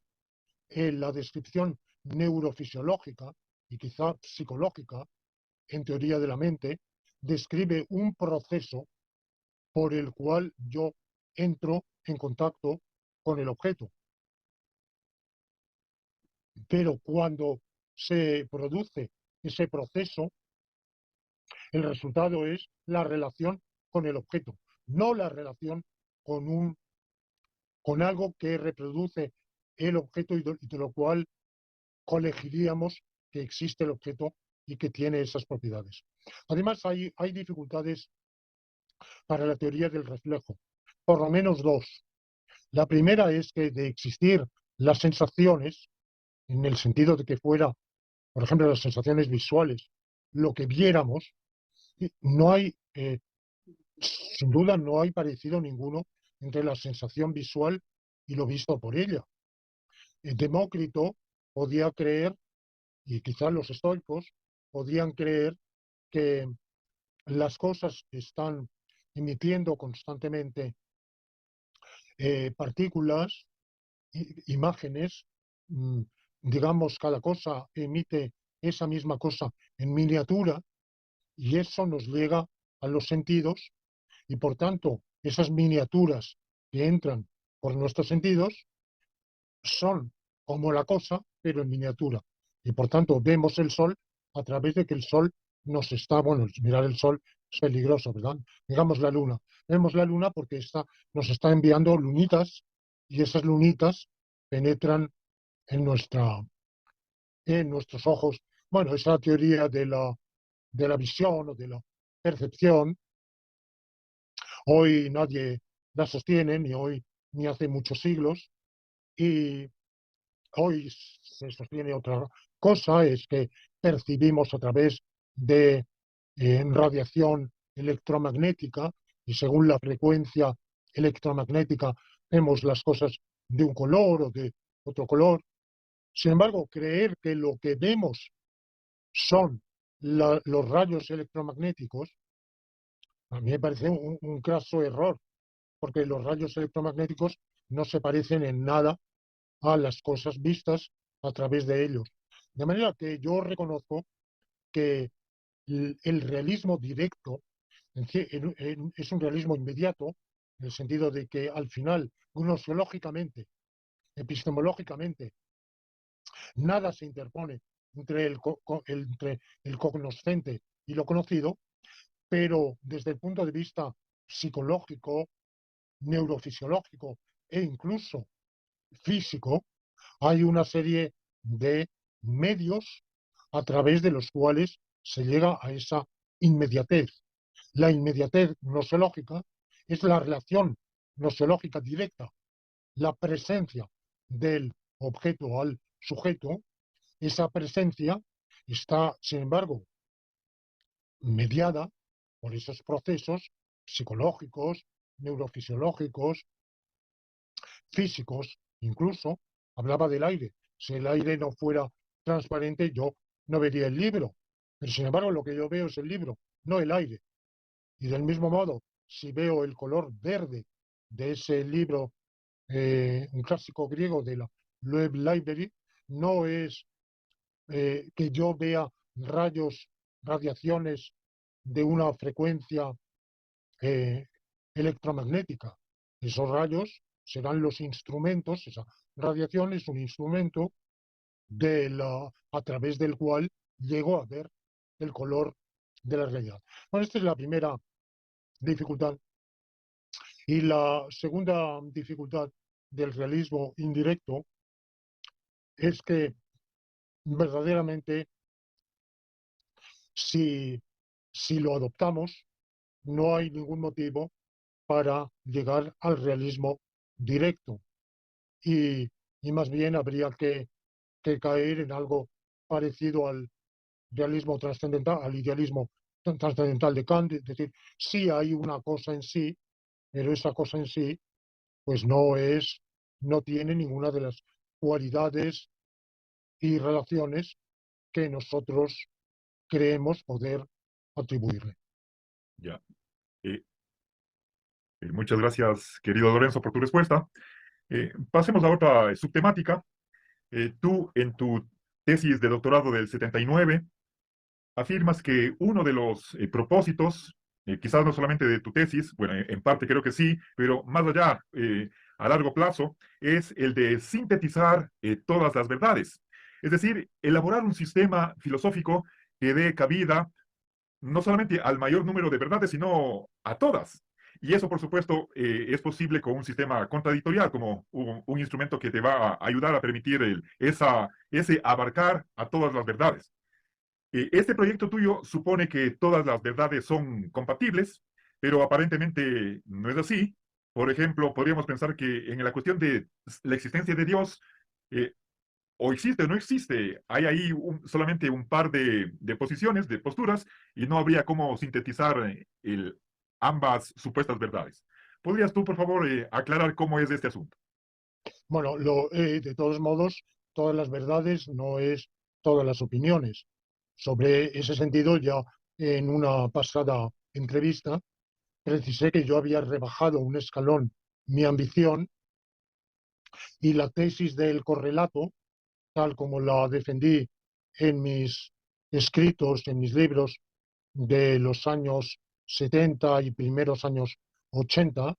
La descripción neurofisiológica y quizá psicológica, en teoría de la mente, describe un proceso por el cual yo entro en contacto con el objeto. Pero cuando se produce ese proceso, el resultado es la relación con el objeto, no la relación con algo que reproduce el objeto y de lo cual colegiríamos que existe el objeto y que tiene esas propiedades. Además, hay dificultades para la teoría del reflejo, por lo menos dos. La primera es que de existir las sensaciones, en el sentido de que fuera, por ejemplo, las sensaciones visuales, lo que viéramos, no hay, sin duda, no hay parecido ninguno entre la sensación visual y lo visto por ella. Demócrito podía creer, y quizás los estoicos podían creer, que las cosas están emitiendo constantemente partículas, imágenes, mm, digamos, cada cosa emite esa misma cosa en miniatura y eso nos llega a los sentidos y por tanto esas miniaturas que entran por nuestros sentidos son como la cosa, pero en miniatura. Y por tanto vemos el sol a través de que el sol nos está, bueno, mirar el sol es peligroso, ¿verdad? Digamos la luna. Vemos la luna porque nos está enviando lunitas y esas lunitas penetran en en nuestros ojos. Bueno, esa teoría de la visión o de la percepción, hoy nadie la sostiene, ni hoy ni hace muchos siglos, y hoy se sostiene otra cosa, es que percibimos a través de radiación electromagnética y según la frecuencia electromagnética vemos las cosas de un color o de otro color. Sin embargo, creer que lo que vemos son los rayos electromagnéticos, a mí me parece un craso error, porque los rayos electromagnéticos no se parecen en nada a las cosas vistas a través de ellos. De manera que yo reconozco que el realismo directo es un realismo inmediato, en el sentido de que al final, gnoseológicamente, epistemológicamente, nada se interpone entre entre el cognoscente y lo conocido, pero desde el punto de vista psicológico, neurofisiológico e incluso físico, hay una serie de medios a través de los cuales se llega a esa inmediatez. La inmediatez nosológica es la relación nosológica directa, la presencia del objeto al sujeto. Esa presencia está, sin embargo, mediada por esos procesos psicológicos, neurofisiológicos, físicos, incluso. Hablaba del aire. Si el aire no fuera transparente, yo no vería el libro. Pero sin embargo, lo que yo veo es el libro, no el aire. Y del mismo modo, si veo el color verde de ese libro, un clásico griego de la Loeb Library, no es que yo vea radiaciones de una frecuencia eh, electromagnética. Esos rayos serán los instrumentos, esa radiación es un instrumento a través del cual llego a ver el color de la realidad. Bueno, esta es la primera dificultad. Y la segunda dificultad del realismo indirecto es que verdaderamente si, si lo adoptamos, no hay ningún motivo para llegar al realismo directo. Y, y más bien habría que caer en algo parecido al realismo trascendental, al idealismo trascendental de Kant, es decir, sí hay una cosa en sí, pero esa cosa en sí, pues no tiene ninguna de las cualidades y relaciones que nosotros creemos poder atribuirle. Ya. Eh, Muchas gracias, querido Lorenzo, por tu respuesta. Pasemos a otra subtemática. Tú, en tu tesis de doctorado del 79, afirmas que uno de los propósitos, quizás no solamente de tu tesis, bueno, en parte creo que sí, pero más allá, a largo plazo, es el de sintetizar todas las verdades. Es decir, elaborar un sistema filosófico que dé cabida no solamente al mayor número de verdades, sino a todas. Y eso, por supuesto, es posible con un sistema contradictorial, como un instrumento que te va a ayudar a permitir ese abarcar a todas las verdades. Este proyecto tuyo supone que todas las verdades son compatibles, pero aparentemente no es así. Por ejemplo, podríamos pensar que en la cuestión de la existencia de Dios, eh, o existe o no existe, hay ahí solamente un par de posiciones, de posturas, y no habría cómo sintetizar ambas supuestas verdades. ¿Podrías tú, por favor, aclarar cómo es este asunto? Bueno, de todos modos, todas las verdades no es todas las opiniones. Sobre ese sentido, ya en una pasada entrevista, precisé que yo había rebajado un escalón mi ambición y la tesis del correlato, tal como la defendí en mis escritos, en mis libros de los años 70 y primeros años 80,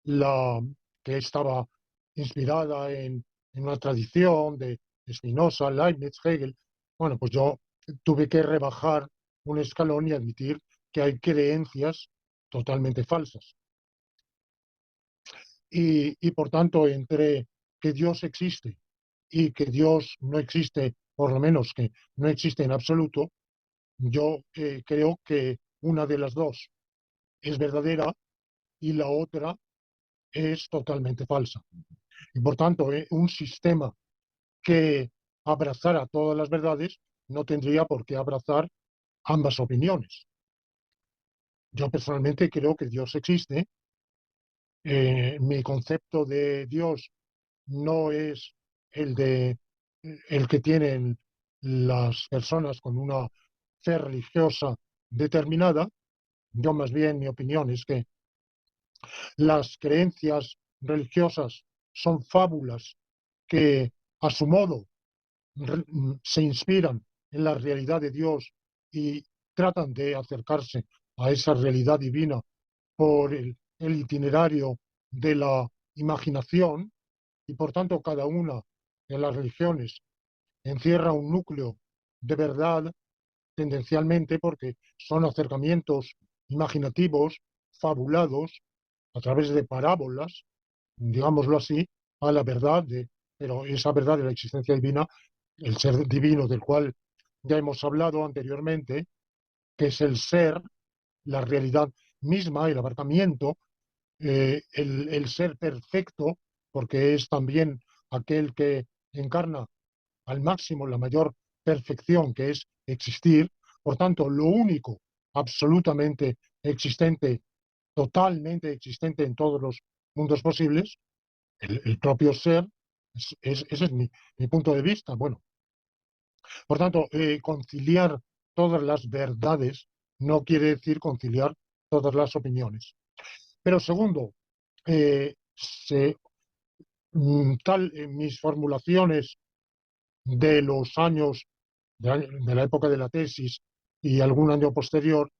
la que estaba inspirada en una tradición de Spinoza, Leibniz, Hegel. Bueno, pues yo tuve que rebajar un escalón y admitir que hay creencias totalmente falsas. Y por tanto, entre que Dios existe y que Dios no existe, por lo menos que no existe en absoluto, yo creo que una de las dos es verdadera y la otra es totalmente falsa. Y por tanto, un sistema que abrazara todas las verdades no tendría por qué abrazar ambas opiniones. Yo personalmente creo que Dios existe. Mi concepto de Dios no es el de el que tienen las personas con una fe religiosa determinada. Yo más bien mi opinión es que las creencias religiosas son fábulas que a su modo se inspiran en la realidad de Dios y tratan de acercarse a esa realidad divina por el itinerario de la imaginación y por tanto cada una de las religiones encierra un núcleo de verdad tendencialmente porque son acercamientos imaginativos, fabulados, a través de parábolas, digámoslo así, a la verdad, pero esa verdad de la existencia divina, el ser divino del cual ya hemos hablado anteriormente, que es el ser, la realidad misma, el abarcamiento, el ser perfecto, porque es también aquel que encarna al máximo la mayor perfección, que es existir. Por tanto, lo único absolutamente existente, totalmente existente en todos los mundos posibles, el propio ser, ese es mi punto de vista. Bueno, por tanto, conciliar todas las verdades no quiere decir conciliar todas las opiniones. Pero segundo, se, tal en mis formulaciones de los años de la época de la tesis y algún año posterior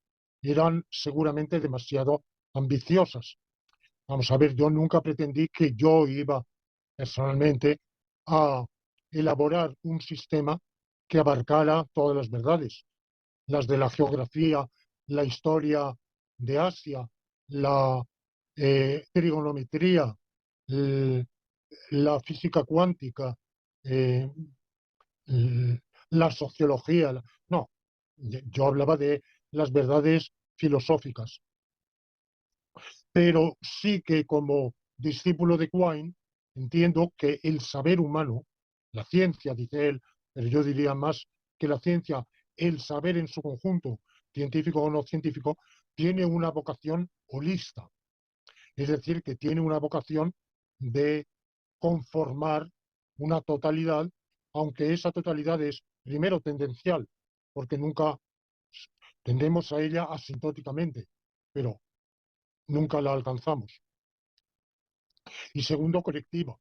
eran seguramente demasiado ambiciosas. Vamos a ver, yo nunca pretendí que yo iba personalmente a elaborar un sistema que abarcara todas las verdades, las de la geografía, la historia de Asia, la trigonometría, eh, la física cuántica, eh, la sociología. No, yo hablaba de las verdades filosóficas, pero sí que como discípulo de Quine entiendo que el saber humano, la ciencia, dice él, pero yo diría más que la ciencia, el saber en su conjunto, científico o no científico, tiene una vocación holista, es decir, que tiene una vocación de conformar una totalidad, aunque esa totalidad es primero tendencial, porque nunca tendemos a ella asintóticamente, pero nunca la alcanzamos. Y segundo, colectiva,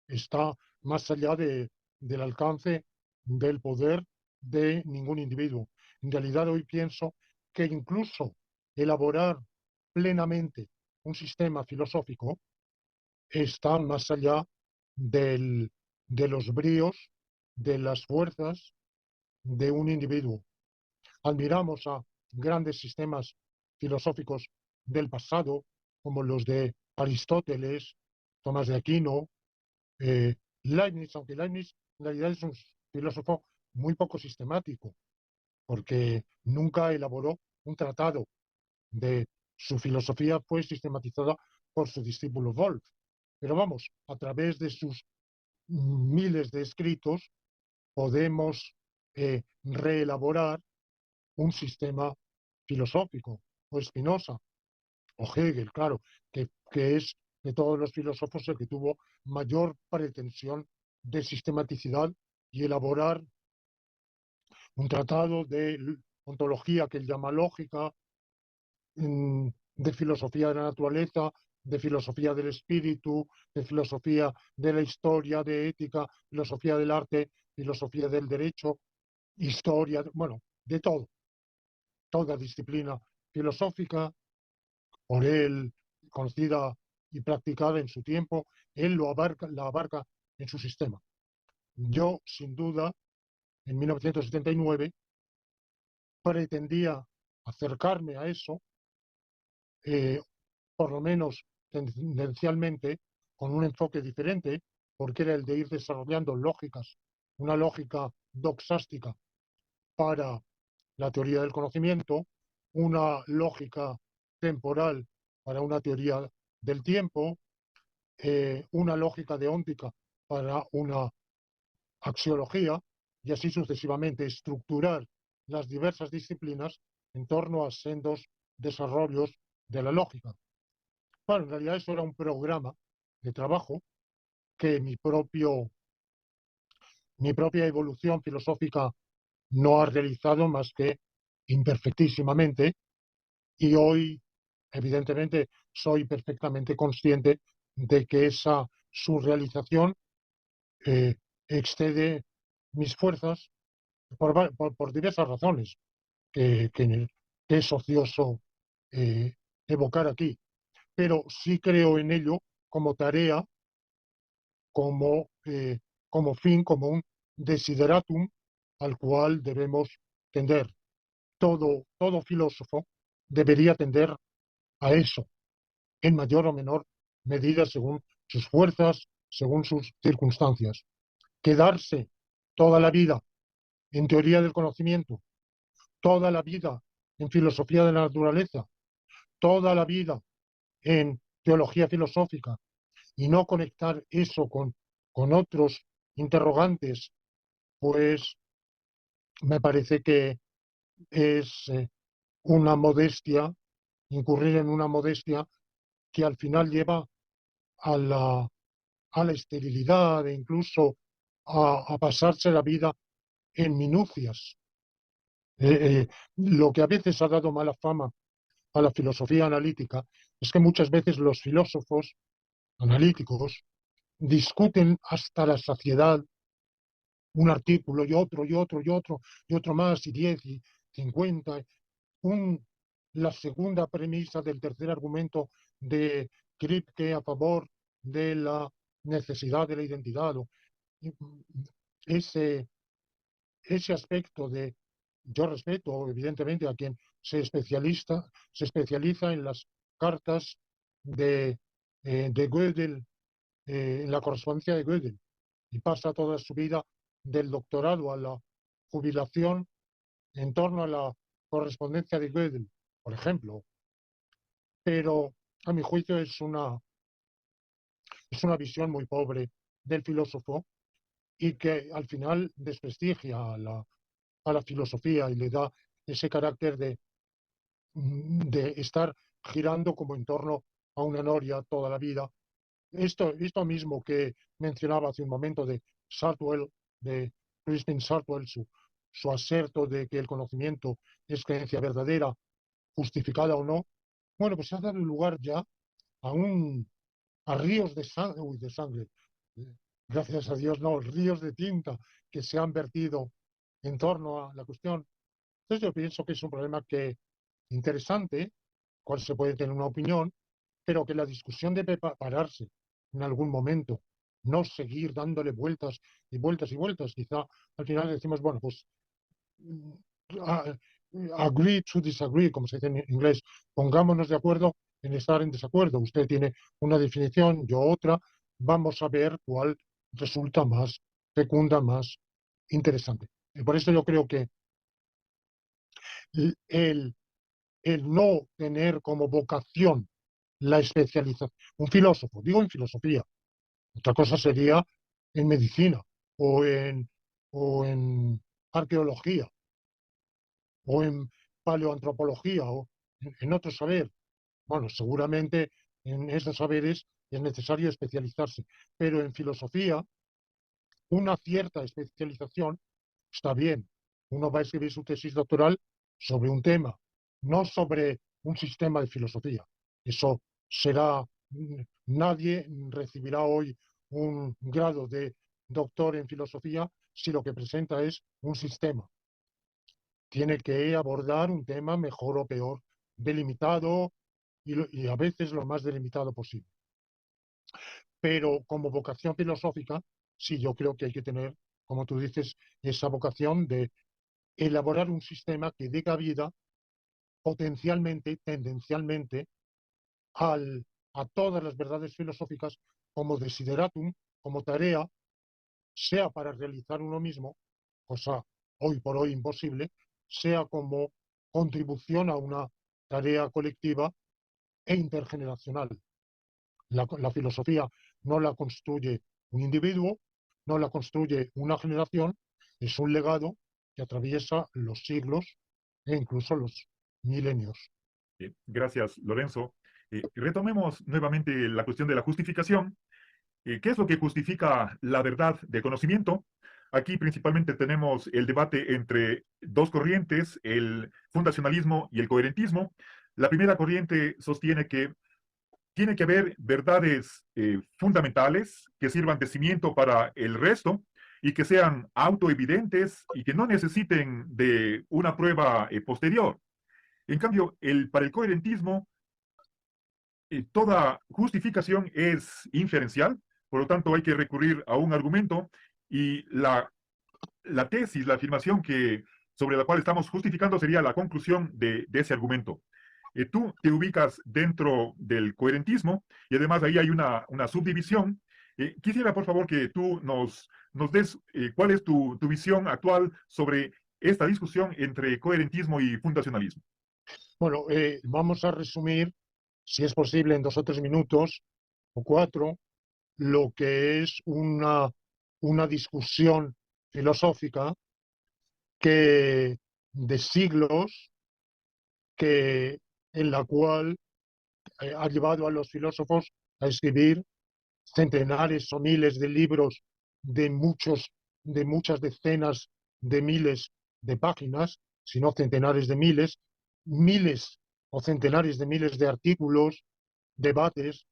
está más allá del alcance del poder de ningún individuo. En realidad hoy pienso que incluso elaborar plenamente un sistema filosófico está más allá de los bríos, de las fuerzas de un individuo. Admiramos a grandes sistemas filosóficos del pasado, como los de Aristóteles, Tomás de Aquino, Leibniz, aunque Leibniz en realidad es un filósofo muy poco sistemático, porque nunca elaboró un tratado. De su filosofía fue sistematizada por su discípulo Wolff. Pero vamos, a través de sus miles de escritos podemos reelaborar un sistema filosófico, o Spinoza, o Hegel, claro, que es de todos los filósofos el que tuvo mayor pretensión de sistematicidad y elaborar un tratado de ontología que él llama lógica, de filosofía de la naturaleza, de filosofía del espíritu, de filosofía de la historia, de ética, filosofía del arte, filosofía del derecho, historia, bueno, de todo, toda disciplina filosófica, por él conocida y practicada en su tiempo, él la abarca en su sistema. Yo, sin duda, en 1979 pretendía acercarme a eso, eh, por lo menos tendencialmente, con un enfoque diferente, porque era el de ir desarrollando lógicas, una lógica doxástica para la teoría del conocimiento, una lógica temporal para una teoría del tiempo, una lógica deóntica para una axiología, y así sucesivamente, estructurar las diversas disciplinas en torno a sendos desarrollos de la lógica. Bueno, en realidad eso era un programa de trabajo que mi propia evolución filosófica no ha realizado más que imperfectísimamente, y hoy, evidentemente, soy perfectamente consciente de que esa su realización eh, excede mis fuerzas por diversas razones que es ocioso eh, evocar aquí. Pero sí creo en ello como tarea, como, como fin, como un desideratum al cual debemos tender. Todo filósofo debería tender a eso, en mayor o menor medida según sus fuerzas, según sus circunstancias. Quedarse toda la vida en teoría del conocimiento, toda la vida en filosofía de la naturaleza, toda la vida en teología filosófica y no conectar eso con otros interrogantes, pues me parece que es una modestia, incurrir en una modestia que al final lleva a a la esterilidad e incluso a pasarse la vida en minucias. Lo que a veces ha dado mala fama a la filosofía analítica es que muchas veces los filósofos analíticos discuten hasta la saciedad un artículo y otro y otro y otro y otro más y 10 y 50. La segunda premisa del tercer argumento de Kripke a favor de la necesidad de la identidad. Ese, ese aspecto de, yo respeto evidentemente a quien se especializa en las cartas de Gödel, en la correspondencia de Gödel, y pasa toda su vida del doctorado a la jubilación en torno a la correspondencia de Gödel, por ejemplo. Pero a mi juicio es una visión muy pobre del filósofo y que al final desprestigia a la filosofía y le da ese carácter de estar girando como en torno a una noria toda la vida. Esto mismo que mencionaba hace un momento de Sartwell, de Crispin Sartwell, su aserto de que el conocimiento es creencia verdadera, justificada o no, bueno, pues ha dado lugar ya a a ríos de sangre, gracias a Dios no, ríos de tinta que se han vertido en torno a la cuestión. Entonces yo pienso que es un problema que interesante, cual se puede tener una opinión, pero que la discusión debe pararse en algún momento, no seguir dándole vueltas y vueltas y vueltas. Quizá al final decimos, bueno, pues mm, a- agree to disagree, como se dice en inglés, pongámonos de acuerdo en estar en desacuerdo. Usted tiene una definición, yo otra, vamos a ver cuál resulta más fecunda, más interesante. Y por eso yo creo que el, el no tener como vocación la especialización, un filósofo, digo en filosofía, otra cosa sería en medicina o o en arqueología o en paleoantropología o en otro saber. Bueno, seguramente en esos saberes es necesario especializarse, pero en filosofía una cierta especialización está bien. Uno va a escribir su tesis doctoral sobre un tema, no sobre un sistema de filosofía. Eso será, nadie recibirá hoy un grado de doctor en filosofía si lo que presenta es un sistema. Tiene que abordar un tema mejor o peor delimitado y a veces lo más delimitado posible. Pero como vocación filosófica, sí, yo creo que hay que tener, como tú dices, esa vocación de elaborar un sistema que dé cabida potencialmente, tendencialmente, a todas las verdades filosóficas como desideratum, como tarea, sea para realizar uno mismo, cosa hoy por hoy imposible, sea como contribución a una tarea colectiva e intergeneracional. La filosofía no la construye un individuo, no la construye una generación, es un legado que atraviesa los siglos e incluso los milenios. Gracias, Lorenzo. Retomemos nuevamente la cuestión de la justificación. ¿Qué es lo que justifica la verdad de conocimiento? Aquí principalmente tenemos el debate entre dos corrientes, el fundacionalismo y el coherentismo. La primera corriente sostiene que tiene que haber verdades fundamentales que sirvan de cimiento para el resto y que sean autoevidentes y que no necesiten de una prueba posterior. En cambio, para el coherentismo, toda justificación es inferencial, por lo tanto hay que recurrir a un argumento y la La tesis, la afirmación sobre la cual estamos justificando sería la conclusión de ese argumento. Tú te ubicas dentro del coherentismo y además ahí hay una subdivisión. Quisiera, por favor, que tú nos des cuál es tu visión actual sobre esta discusión entre coherentismo y fundacionalismo. Bueno, vamos a resumir, si es posible, en 2 o 3 minutos o 4, lo que es una discusión filosófica que de siglos que en la cual ha llevado a los filósofos a escribir centenares o miles de libros de de muchas decenas de miles de páginas, si no centenares de miles, miles o centenares de miles de artículos, debates,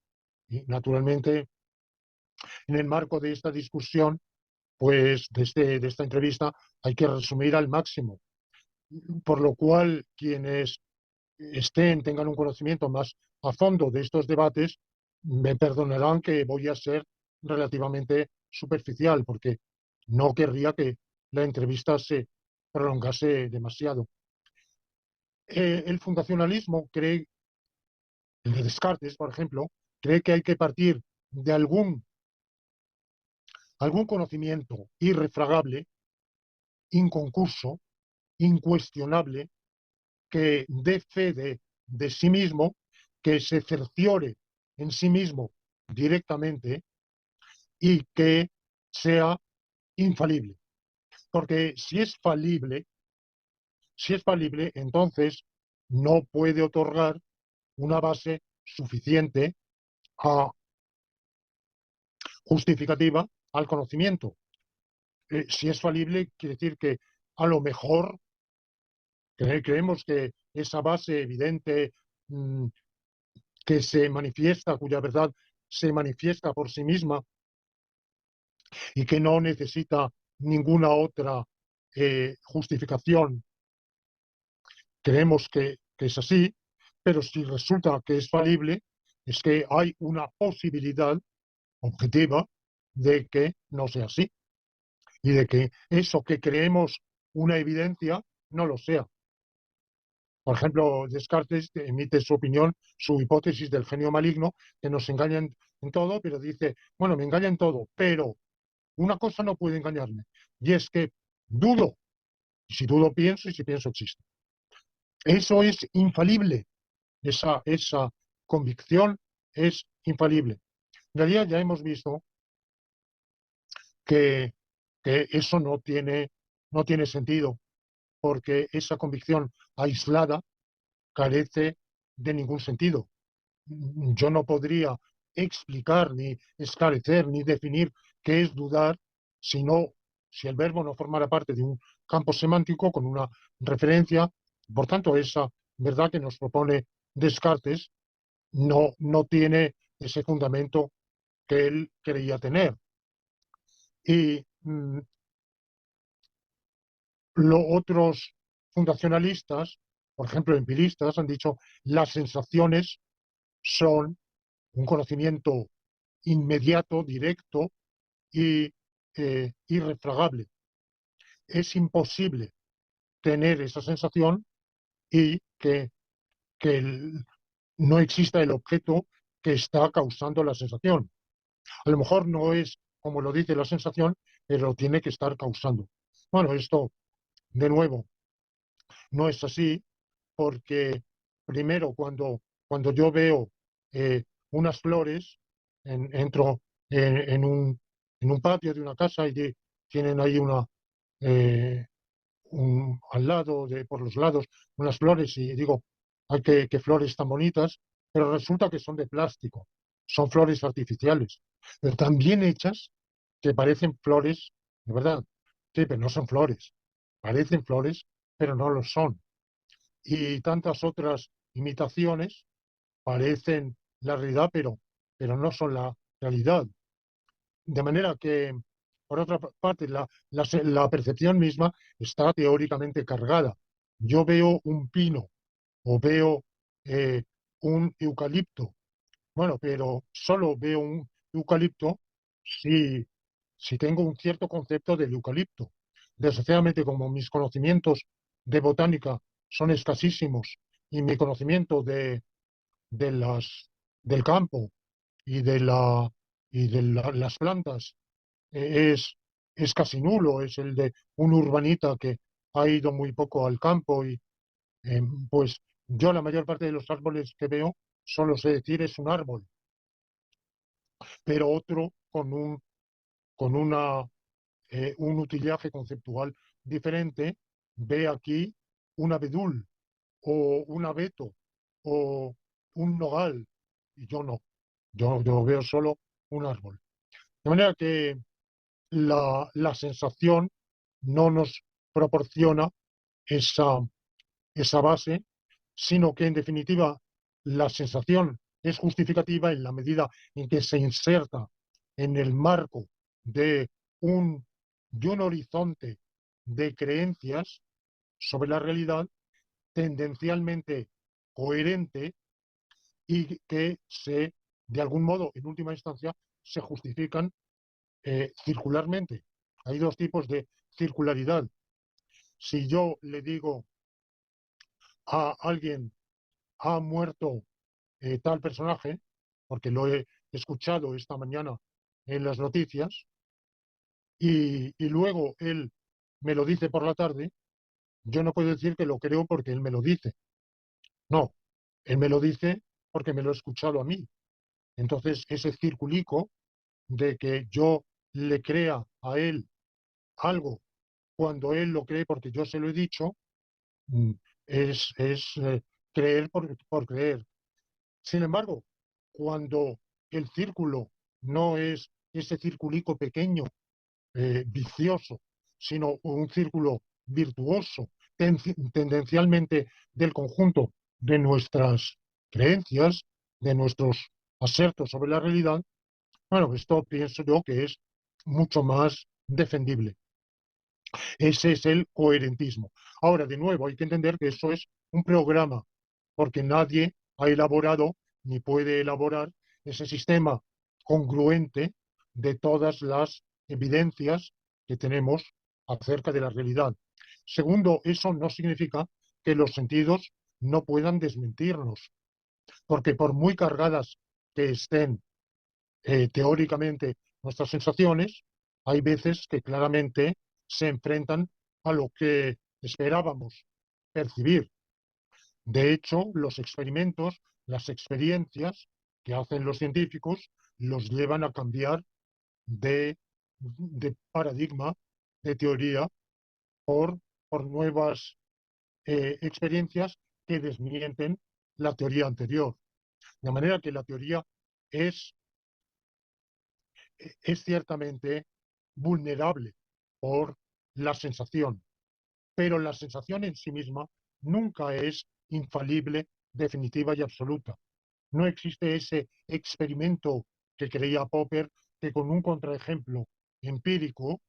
y naturalmente en el marco de esta discusión, pues de esta entrevista, hay que resumir al máximo, por lo cual quienes tengan un conocimiento más a fondo de estos debates, me perdonarán que voy a ser relativamente superficial, porque no querría que la entrevista se prolongase demasiado. El fundacionalismo cree, el de Descartes, por ejemplo, cree que hay que partir de algún conocimiento irrefragable, inconcurso, incuestionable, que dé fe de sí mismo, que se cerciore en sí mismo directamente y que sea infalible. Porque si es falible, entonces no puede otorgar una base suficiente a, justificativa al conocimiento. Si es falible, quiere decir que a lo mejor creemos que esa base evidente, mmm, que se manifiesta, cuya verdad se manifiesta por sí misma y que no necesita ninguna otra justificación, creemos que es así, pero si resulta que es falible, es que hay una posibilidad objetiva de que no sea así y de que eso que creemos una evidencia no lo sea. Por ejemplo, Descartes emite su opinión, su hipótesis del genio maligno, que nos engaña en todo, pero dice, bueno, me engaña en todo, pero una cosa no puede engañarme, y es que dudo, y si dudo pienso, y si pienso existo. Eso es infalible, esa convicción es infalible. En realidad ya hemos visto que, que eso no tiene sentido, porque esa convicción aislada carece de ningún sentido. Yo no podría explicar, ni esclarecer, ni definir qué es dudar si el verbo no formara parte de un campo semántico con una referencia. Por tanto, esa verdad que nos propone Descartes no tiene ese fundamento que él creía tener. Y otros fundacionalistas, por ejemplo, empiristas, han dicho las sensaciones son un conocimiento inmediato, directo y irrefragable. Es imposible tener esa sensación y que no exista el objeto que está causando la sensación. A lo mejor no es como lo dice la sensación, pero tiene que estar causando. Bueno, esto, de nuevo, no es así porque, primero, cuando yo veo unas flores, entro en un patio de una casa y tienen ahí eh, al lado, por los lados, unas flores y digo, ay, qué flores tan bonitas, pero resulta que son de plástico, son flores artificiales, pero tan bien hechas que parecen flores, de verdad, sí, pero no son flores, parecen flores, pero no lo son. Y tantas otras imitaciones parecen la realidad, pero no son la realidad. De manera que, por otra parte, la percepción misma está teóricamente cargada. Yo veo un pino o veo eh, un eucalipto, bueno, pero solo veo un eucalipto si, si tengo un cierto concepto del eucalipto. Desgraciadamente, como mis conocimientos de botánica son escasísimos y mi conocimiento de del campo y las plantas es casi nulo, es el de un urbanita que ha ido muy poco al campo y pues yo la mayor parte de los árboles que veo solo sé decir es un árbol, pero otro con un utillaje conceptual diferente ve aquí un abedul o un abeto o un nogal y yo no, yo veo solo un árbol. De manera que la sensación no nos proporciona esa, esa base, sino que en definitiva la sensación es justificativa en la medida en que se inserta en el marco de de un horizonte de creencias sobre la realidad tendencialmente coherente y que de algún modo, en última instancia, se justifican circularmente. Hay dos tipos de circularidad. Si yo le digo a alguien, ha muerto tal personaje, porque lo he escuchado esta mañana en las noticias, y luego él me lo dice por la tarde, yo no puedo decir que lo creo porque él me lo dice. No, él me lo dice porque me lo ha escuchado a mí. Entonces, ese circulico de que yo le crea a él algo cuando él lo cree porque yo se lo he dicho, mm, es creer por creer. Sin embargo, cuando el círculo no es ese circulico pequeño, vicioso, sino un círculo virtuoso, tendencialmente del conjunto de nuestras creencias, de nuestros asertos sobre la realidad, bueno, esto pienso yo que es mucho más defendible. Ese es el coherentismo. Ahora, de nuevo, hay que entender que eso es un programa, porque nadie ha elaborado ni puede elaborar ese sistema congruente de todas las evidencias que tenemos acerca de la realidad. Segundo, eso no significa que los sentidos no puedan desmentirnos, porque por muy cargadas que estén teóricamente nuestras sensaciones, hay veces que claramente se enfrentan a lo que esperábamos percibir. De hecho, los experimentos, las experiencias que hacen los científicos, los llevan a cambiar de paradigma, de teoría, por, por nuevas experiencias que desmienten la teoría anterior. De manera que la teoría es es ciertamente vulnerable por la sensación, pero la sensación en sí misma nunca es infalible, definitiva y absoluta. No existe ese experimento que creía Popper que con un contraejemplo empírico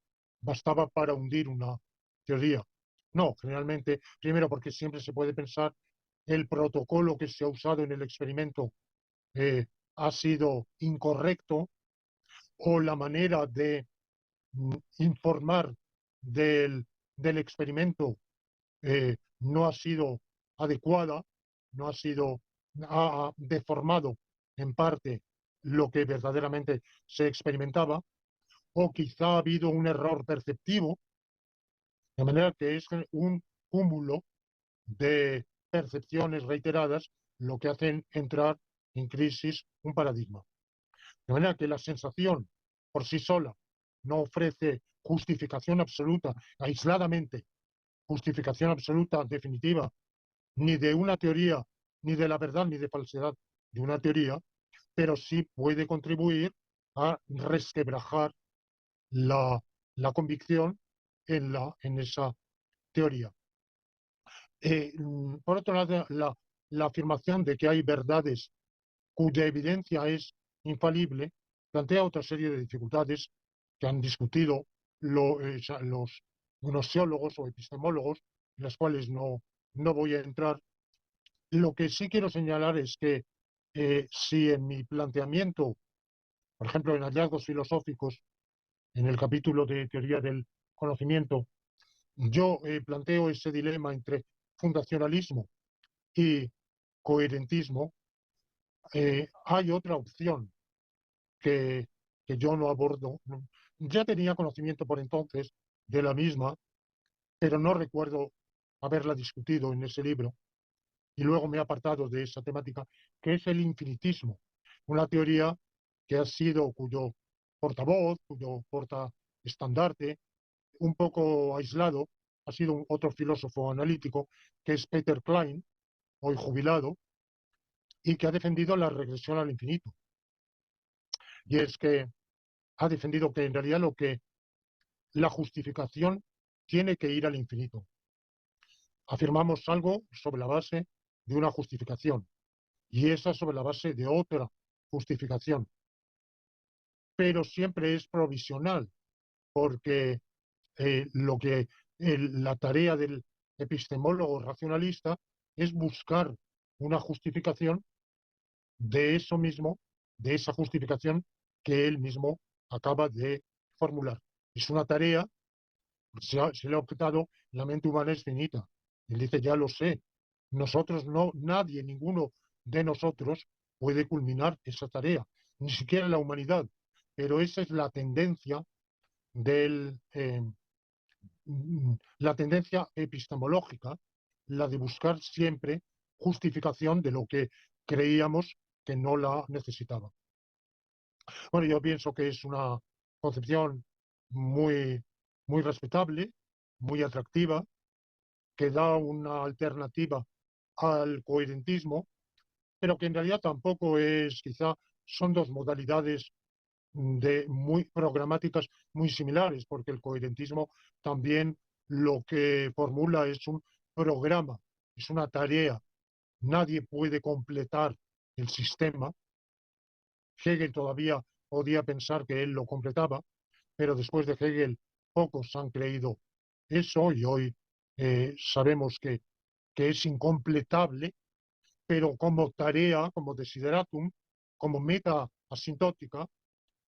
bastaba para hundir una teoría. No, generalmente, primero porque siempre se puede pensar el protocolo que se ha usado en el experimento ha sido incorrecto o la manera de informar del experimento no ha sido adecuada, no ha sido, ha deformado en parte lo que verdaderamente se experimentaba, o quizá ha habido un error perceptivo, de manera que es un cúmulo de percepciones reiteradas lo que hacen entrar en crisis un paradigma. De manera que la sensación por sí sola no ofrece justificación absoluta, aisladamente, justificación absoluta, definitiva, ni de una teoría, ni de la verdad, ni de falsedad de una teoría, pero sí puede contribuir a resquebrajar la convicción en esa teoría. Por otro lado, la afirmación de que hay verdades cuya evidencia es infalible, plantea otra serie de dificultades que han discutido los gnoseólogos o epistemólogos, en las cuales no voy a entrar. Lo que sí quiero señalar es que si en mi planteamiento, por ejemplo, en hallazgos filosóficos, en el capítulo de teoría del conocimiento, Yo planteo ese dilema entre fundacionalismo y coherentismo. Hay otra opción que, que yo no abordo. Ya tenía conocimiento por entonces de la misma, pero no recuerdo haberla discutido en ese libro y luego me he apartado de esa temática, que es el infinitismo, una teoría que ha sido cuyo portavoz, cuyo portaestandarte, un poco aislado, ha sido otro filósofo analítico, que es Peter Klein, hoy jubilado, y que ha defendido la regresión al infinito. Y es que ha defendido que en realidad la justificación tiene que ir al infinito. Afirmamos algo sobre la base de una justificación y esa sobre la base de otra justificación, pero siempre es provisional porque la tarea del epistemólogo racionalista es buscar una justificación de eso mismo, de esa justificación que él mismo acaba de formular. Es una tarea, se le ha objetado, la mente humana es finita. Él dice, ya lo sé, nosotros no, nadie, ninguno de nosotros puede culminar esa tarea, ni siquiera la humanidad. Pero esa es la tendencia del, la tendencia epistemológica, la de buscar siempre justificación de lo que creíamos que no la necesitaba. Bueno, yo pienso que es una concepción muy, muy respetable, muy atractiva, que da una alternativa al coherentismo, pero que en realidad tampoco es, quizá son dos modalidades de muy programáticas muy similares, porque el coherentismo también lo que formula es un programa, es una tarea. Nadie puede completar el sistema. Hegel todavía podía pensar que él lo completaba, pero después de Hegel pocos han creído eso y hoy sabemos que es incompletable, pero como tarea, como desideratum, como meta asintótica,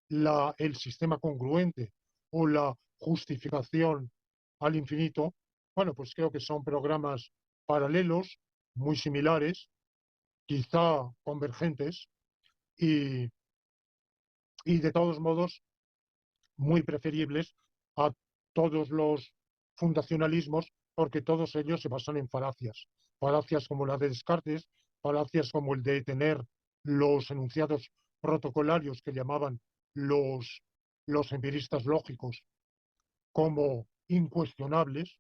el sistema congruente o la justificación al infinito, bueno, pues creo que son programas paralelos, muy similares, quizá convergentes y, y de todos modos muy preferibles a todos los fundacionalismos porque todos ellos se basan en falacias. Falacias como la de Descartes, falacias como el de tener los enunciados protocolarios que llamaban los, los empiristas lógicos como incuestionables.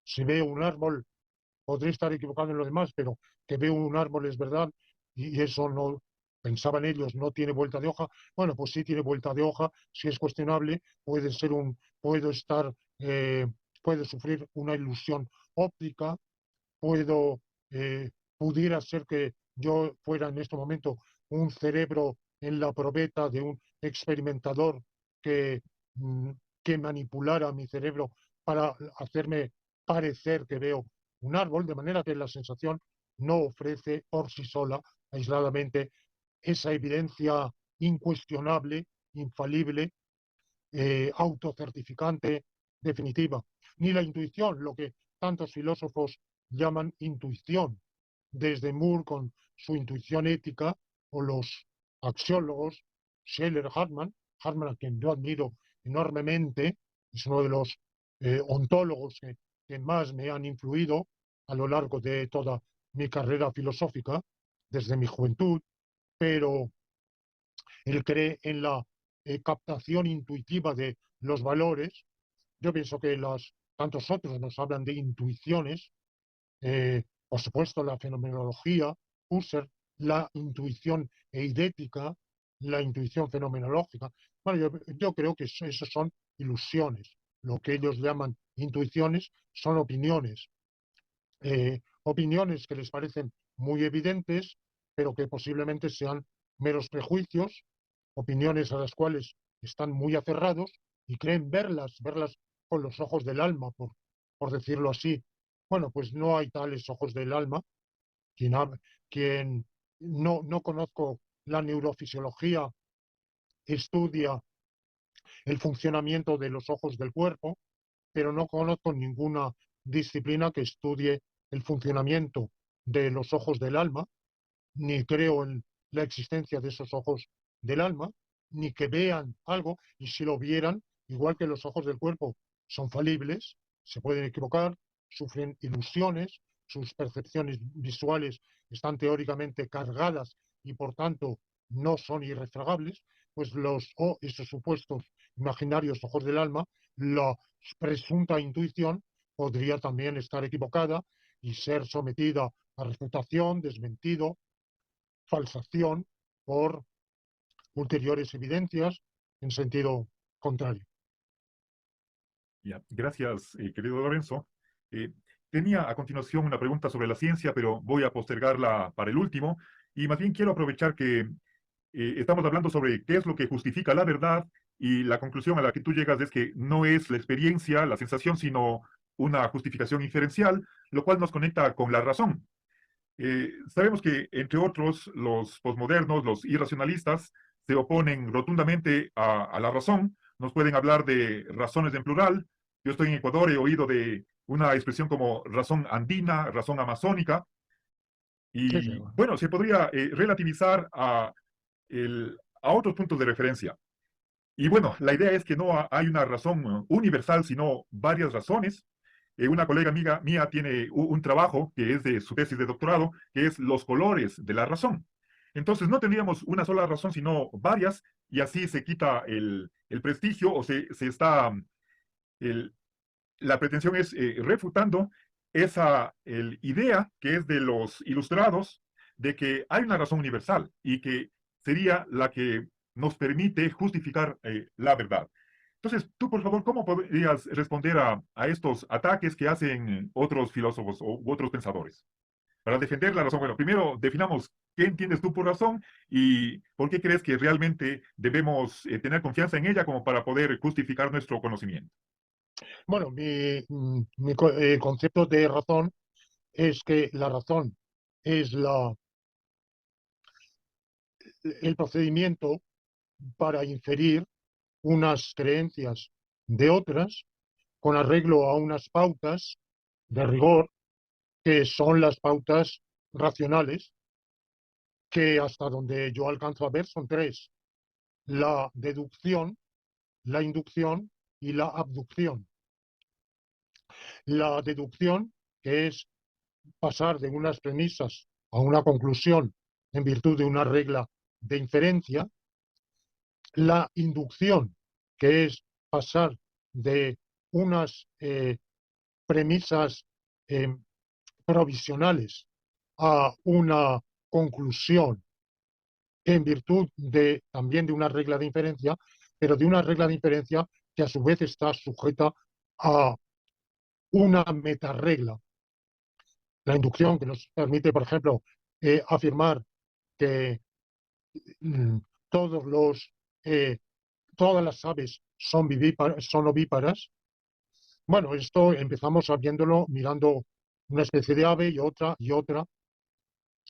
Si veo un árbol, podré estar equivocado en lo demás, pero que veo un árbol es verdad y eso no, pensaban ellos, no tiene vuelta de hoja. Bueno, pues sí tiene vuelta de hoja, si es cuestionable, puedo estar, puede sufrir una ilusión óptica, puedo, pudiera ser que yo fuera en este momento un cerebro en la probeta de un experimentador que, mm, que manipulara mi cerebro para hacerme parecer que veo un árbol, de manera que la sensación no ofrece por sí sola, aisladamente, esa evidencia incuestionable, infalible, autocertificante, definitiva, ni la intuición, lo que tantos filósofos llaman intuición, desde Moore con su intuición ética o los axiólogos Scheller, Hartmann a quien yo admiro enormemente, es uno de los ontólogos que más me han influido a lo largo de toda mi carrera filosófica, desde mi juventud, pero él cree en la captación intuitiva de los valores. Yo pienso que tantos otros nos hablan de intuiciones, por supuesto la fenomenología, Husserl, la intuición eidética, la intuición fenomenológica. Bueno, yo creo que eso son ilusiones. Lo que ellos llaman intuiciones son opiniones. Opiniones que les parecen muy evidentes, pero que posiblemente sean meros prejuicios, opiniones a las cuales están muy aferrados y creen verlas con los ojos del alma, por decirlo así. Bueno, pues no hay tales ojos del alma. Quien, quien no conozco la neurofisiología, estudia el funcionamiento de los ojos del cuerpo, pero no conozco ninguna disciplina que estudie el funcionamiento de los ojos del alma, ni creo en la existencia de esos ojos del alma, ni que vean algo, y si lo vieran, igual que los ojos del cuerpo son falibles, se pueden equivocar, sufren ilusiones, sus percepciones visuales están teóricamente cargadas y por tanto no son irrefragables, pues esos supuestos imaginarios ojos del alma, la presunta intuición podría también estar equivocada y ser sometida a refutación, desmentido, falsación por ulteriores evidencias en sentido contrario. Ya, gracias, querido Lorenzo. Eh, Tenía a continuación una pregunta sobre la ciencia, pero voy a postergarla para el último. Y más bien quiero aprovechar que estamos hablando sobre qué es lo que justifica la verdad y la conclusión a la que tú llegas es que no es la experiencia, la sensación, sino una justificación inferencial, lo cual nos conecta con la razón. Sabemos que, entre otros, los posmodernos, los irracionalistas, se oponen rotundamente a la razón. Nos pueden hablar de razones en plural. Yo estoy en Ecuador, he oído de una expresión como razón andina, razón amazónica, Sí, sí, y bueno. bueno, se podría relativizar a otros puntos de referencia. Y bueno, la idea es que no hay una razón universal, sino varias razones. Una colega amiga mía tiene un trabajo que es de su tesis de doctorado, que es los colores de la razón. Entonces, no tendríamos una sola razón, sino varias, y así se quita el prestigio o se está, el, la pretensión es refutando esa idea que es de los ilustrados de que hay una razón universal y que sería la que nos permite justificar la verdad. Entonces, tú, por favor, ¿cómo podrías responder a estos ataques que hacen otros filósofos u otros pensadores? Para defender la razón, bueno, primero definamos qué entiendes tú por razón y por qué crees que realmente debemos tener confianza en ella como para poder justificar nuestro conocimiento. Bueno, el concepto de razón es que la razón es el procedimiento para inferir unas creencias de otras con arreglo a unas pautas de rigor que son las pautas racionales, que hasta donde yo alcanzo a ver son tres: la deducción, la inducción y la abducción. La deducción, que es pasar de unas premisas a una conclusión en virtud de una regla de inferencia; la inducción, que es pasar de unas premisas eh, provisionales a una conclusión en virtud también de una regla de inferencia, pero de una regla de inferencia que a su vez está sujeta a una metaregla. La inducción, que nos permite, por ejemplo, afirmar que mm, todos los, eh, todas las aves son ovíparas. Bueno, esto empezamos viéndolo mirando una especie de ave y otra,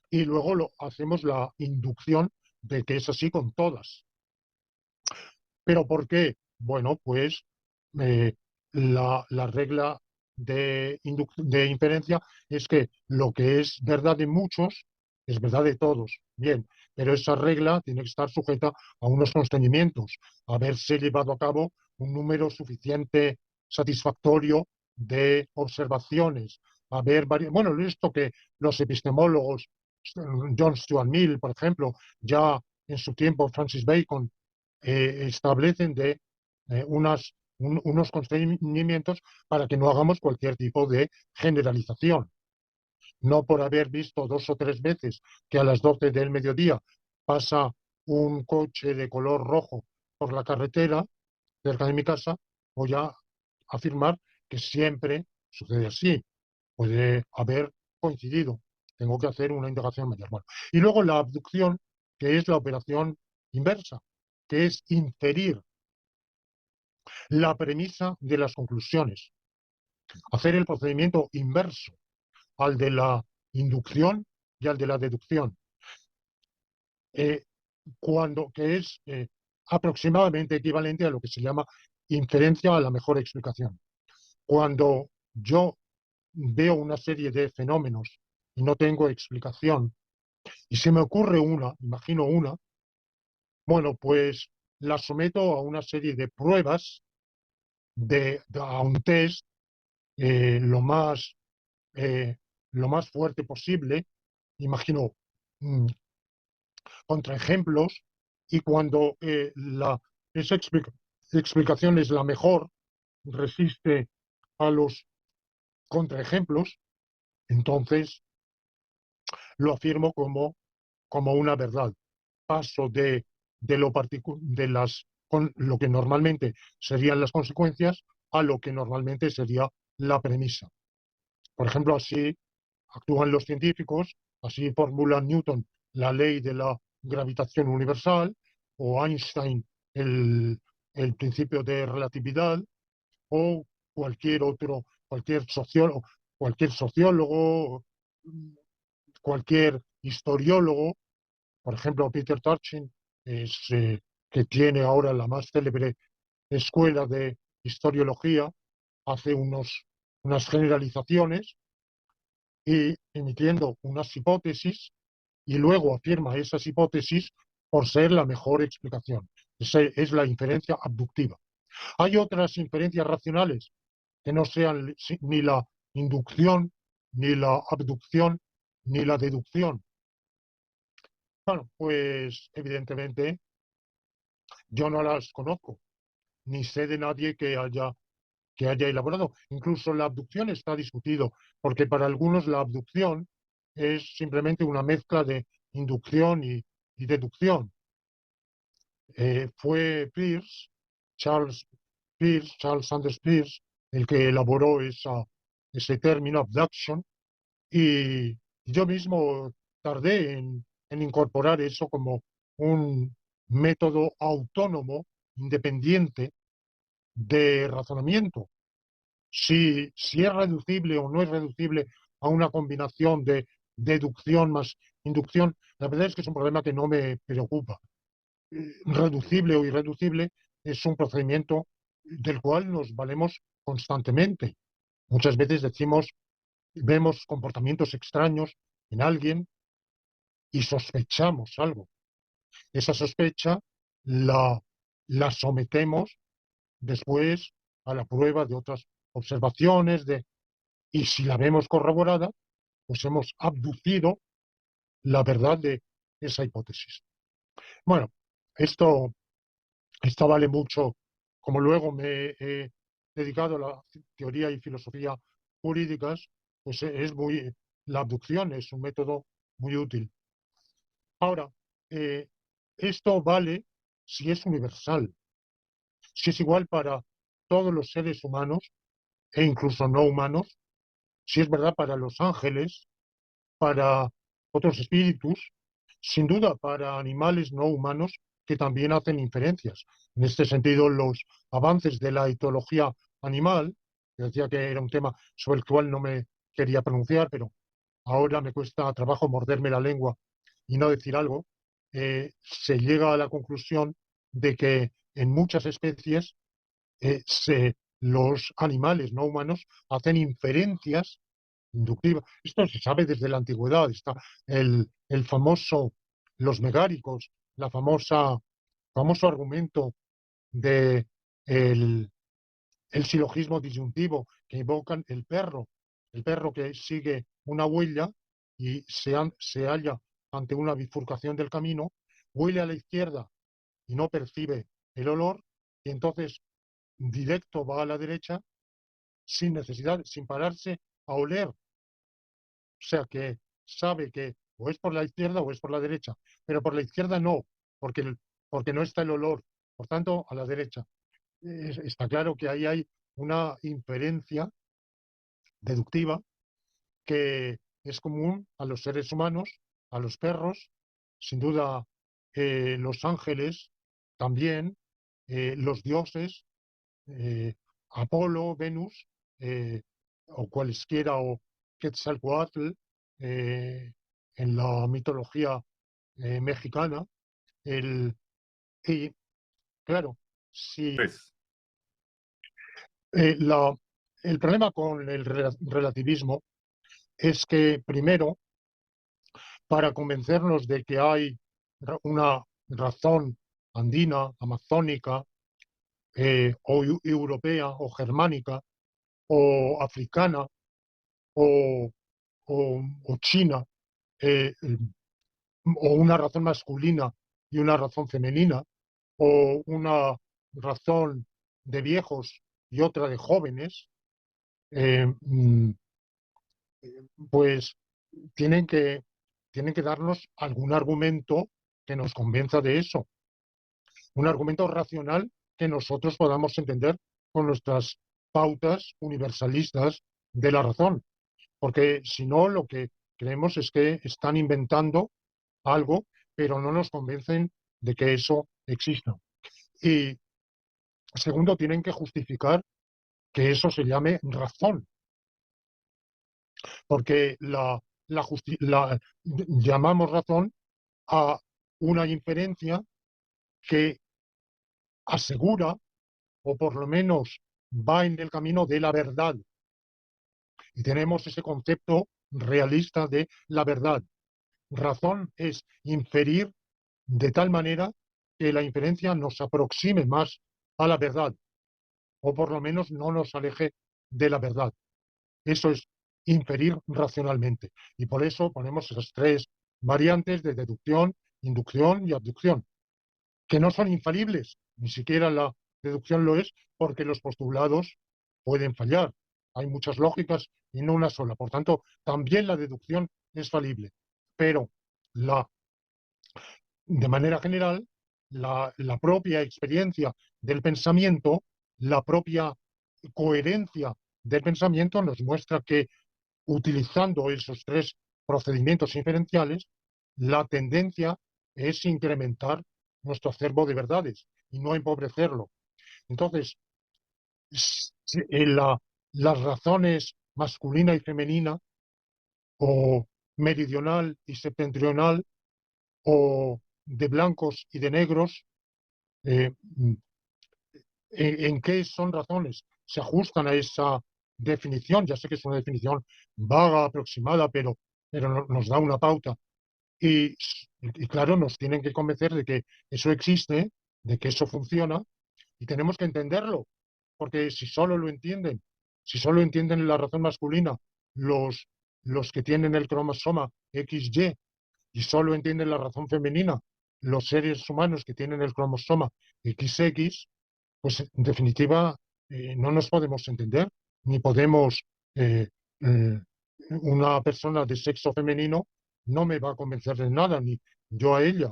y luego hacemos la inducción de que es así con todas. ¿Pero por qué? Bueno, pues eh, la regla de inferencia es que lo que es verdad de muchos es verdad de todos. Bien, pero esa regla tiene que estar sujeta a unos constreñimientos, haberse llevado a cabo un número suficiente satisfactorio de observaciones, bueno, esto que los epistemólogos, John Stuart Mill, por ejemplo, ya en su tiempo Francis Bacon, establecen unos constreñimientos para que no hagamos cualquier tipo de generalización. No por haber visto dos o tres veces que a las 12 del mediodía pasa un coche de color rojo por la carretera cerca de mi casa, voy a afirmar que siempre sucede así. Puede haber coincidido. Tengo que hacer una indagación mayor. Bueno, y luego la abducción, que es la operación inversa, que es inferir la premisa de las conclusiones, hacer el procedimiento inverso al de la inducción y al de la deducción, eh, que es aproximadamente equivalente a lo que se llama inferencia a la mejor explicación. Cuando yo veo una serie de fenómenos y no tengo explicación, y se me ocurre una, imagino una, bueno, pues la someto a una serie de pruebas, a un test eh, lo más, eh, lo más fuerte posible, imagino mm, contraejemplos, y cuando esa explicación es la mejor, resiste a los contraejemplos, entonces lo afirmo como una verdad. Paso de lo que normalmente serían las consecuencias a lo que normalmente sería la premisa. Por ejemplo, así actúan los científicos, así formula Newton la ley de la gravitación universal, o Einstein el, el principio de relatividad, o cualquier sociólogo, cualquier historiólogo. Por ejemplo, Peter Turchin, que tiene ahora la más célebre escuela de historiología, hace unas generalizaciones y emitiendo unas hipótesis, y luego afirma esas hipótesis por ser la mejor explicación. Esa es la inferencia abductiva. Hay otras inferencias racionales que no sean ni la inducción, ni la abducción, ni la deducción. Bueno, pues evidentemente yo no las conozco, ni sé de nadie que haya elaborado. Incluso la abducción está discutido, porque para algunos la abducción es simplemente una mezcla de inducción y deducción. Fue Charles Sanders Peirce, el que elaboró ese término, abduction, y yo mismo tardé en incorporar eso como un método autónomo, independiente de razonamiento. Si es reducible o no es reducible a una combinación de deducción más inducción, la verdad es que es un problema que no me preocupa. Reducible o irreducible es un procedimiento del cual nos valemos constantemente. Muchas veces vemos comportamientos extraños en alguien y sospechamos algo. Esa sospecha la, la sometemos después a la prueba de otras observaciones, y si la vemos corroborada, pues hemos abducido la verdad de esa hipótesis. Bueno, esto, esto vale mucho, como luego me he dedicado a la teoría y filosofía jurídicas, pues la abducción es un método muy útil. Ahora, eh, esto vale si es universal, si es igual para todos los seres humanos e incluso no humanos, si es verdad para los ángeles, para otros espíritus, sin duda para animales no humanos que también hacen inferencias. En este sentido, los avances de la etología animal, que decía que era un tema sobre el cual no me quería pronunciar, pero ahora me cuesta trabajo morderme la lengua y no decir algo, se llega a la conclusión de que en muchas especies los animales no humanos hacen inferencias inductivas. Esto se sabe desde la antigüedad. Está el famoso, los megáricos, famoso argumento de el silogismo disyuntivo que invocan el perro que sigue una huella y se halla ante una bifurcación del camino, huele a la izquierda y no percibe el olor, y entonces directo va a la derecha sin necesidad, sin pararse a oler. O sea que sabe que o es por la izquierda o es por la derecha, pero por la izquierda no, porque, porque no está el olor. Por tanto, a la derecha. Está claro que ahí hay una inferencia deductiva que es común a los seres humanos, a los perros, sin duda los ángeles también, los dioses, eh, Apolo, Venus, o cualesquiera, o Quetzalcoatl, eh, en la mitología mexicana. El, y claro, si Tres. eh, la, el problema con el relativismo es que, primero, para convencernos de que hay una razón andina, amazónica, o europea, o germánica, o africana, o, o china, eh, o una razón masculina y una razón femenina, o una razón de viejos y otra de jóvenes, eh, mm, pues tienen que, tienen que darnos algún argumento que nos convenza de eso, un argumento racional que nosotros podamos entender con nuestras pautas universalistas de la razón, porque si no, lo que creemos es que están inventando algo, pero no nos convencen de que eso exista. Y segundo, tienen que justificar que eso se llame razón, porque llamamos razón a una inferencia que asegura, o por lo menos va en el camino de la verdad. Y tenemos ese concepto realista de la verdad. Razón es inferir de tal manera que la inferencia nos aproxime más a la verdad, o por lo menos no nos aleje de la verdad. Eso es inferir racionalmente. Y por eso ponemos esas tres variantes de deducción, inducción y abducción, que no son infalibles, ni siquiera la deducción lo es, porque los postulados pueden fallar. Hay muchas lógicas y no una sola. Por tanto, también la deducción es falible. Pero la, de manera general, la propia experiencia del pensamiento, la propia coherencia del pensamiento nos muestra que utilizando esos tres procedimientos inferenciales, la tendencia es incrementar nuestro acervo de verdades y no empobrecerlo. Entonces, las razones masculina y femenina, o meridional y septentrional, o de blancos y de negros, eh, ¿en qué son razones? Se ajustan a esa definición. Ya sé que es una definición vaga, aproximada, pero nos da una pauta. Y claro, nos tienen que convencer de que eso existe, de que eso funciona, y tenemos que entenderlo, porque si solo entienden la razón masculina los, los que tienen el cromosoma XY, y solo entienden la razón femenina los seres humanos que tienen el cromosoma XX, pues en definitiva no nos podemos entender, ni podemos, eh, eh, una persona de sexo femenino no me va a convencer de nada, ni yo a ella.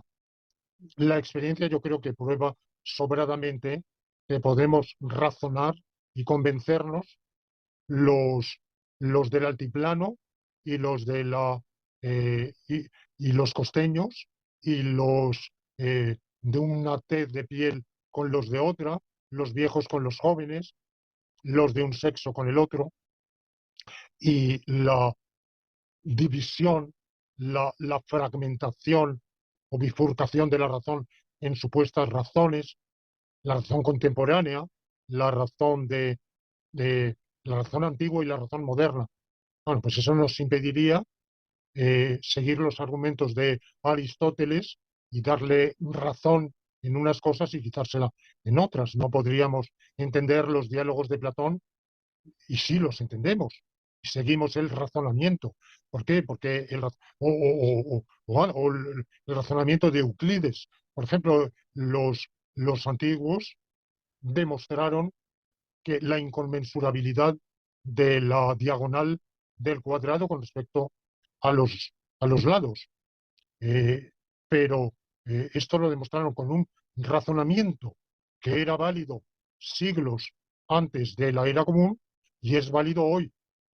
La experiencia yo creo que prueba sobradamente que podemos razonar y convencernos los, los del altiplano y los de y los costeños y los de una tez de piel con los de otra, los viejos con los jóvenes, los de un sexo con el otro, y la división, la fragmentación o bifurcación de la razón en supuestas razones, la razón contemporánea, la razón de la razón antigua y la razón moderna. Bueno, pues eso nos impediría seguir los argumentos de Aristóteles y darle razón en unas cosas y quitársela en otras. No podríamos entender los diálogos de Platón, y sí los entendemos, y seguimos el razonamiento. ¿Por qué? Porque el razonamiento de Euclides. Por ejemplo, los antiguos demostraron que la inconmensurabilidad de la diagonal del cuadrado con respecto a a los lados. Eh, pero esto lo demostraron con un razonamiento que era válido siglos antes de la era común y es válido hoy.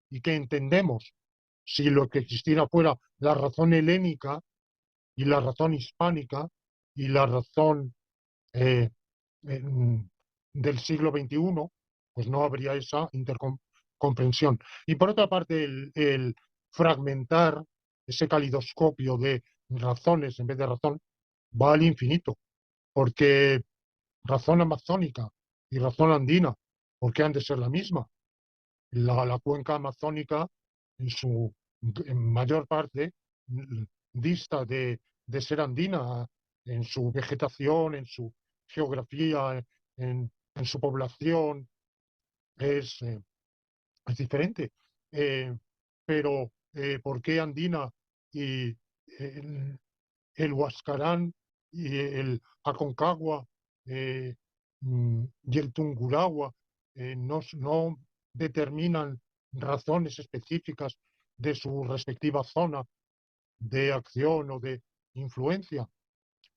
Y que entendemos, si lo que existiera fuera la razón helénica y la razón hispánica y la razón eh, del siglo XXI, pues no habría esa intercomprensión. Y por otra parte, el fragmentar ese calidoscopio de razones en vez de razón va al infinito, porque razón amazónica y razón andina, ¿por qué han de ser la misma? la cuenca amazónica, en mayor parte, dista de ser andina en su vegetación, en su geografía, en su población, es, eh, es diferente. Eh, pero, ¿por qué andina y el, el Huascarán y el Aconcagua y el Tungurahua no determinan razones específicas de su respectiva zona de acción o de influencia?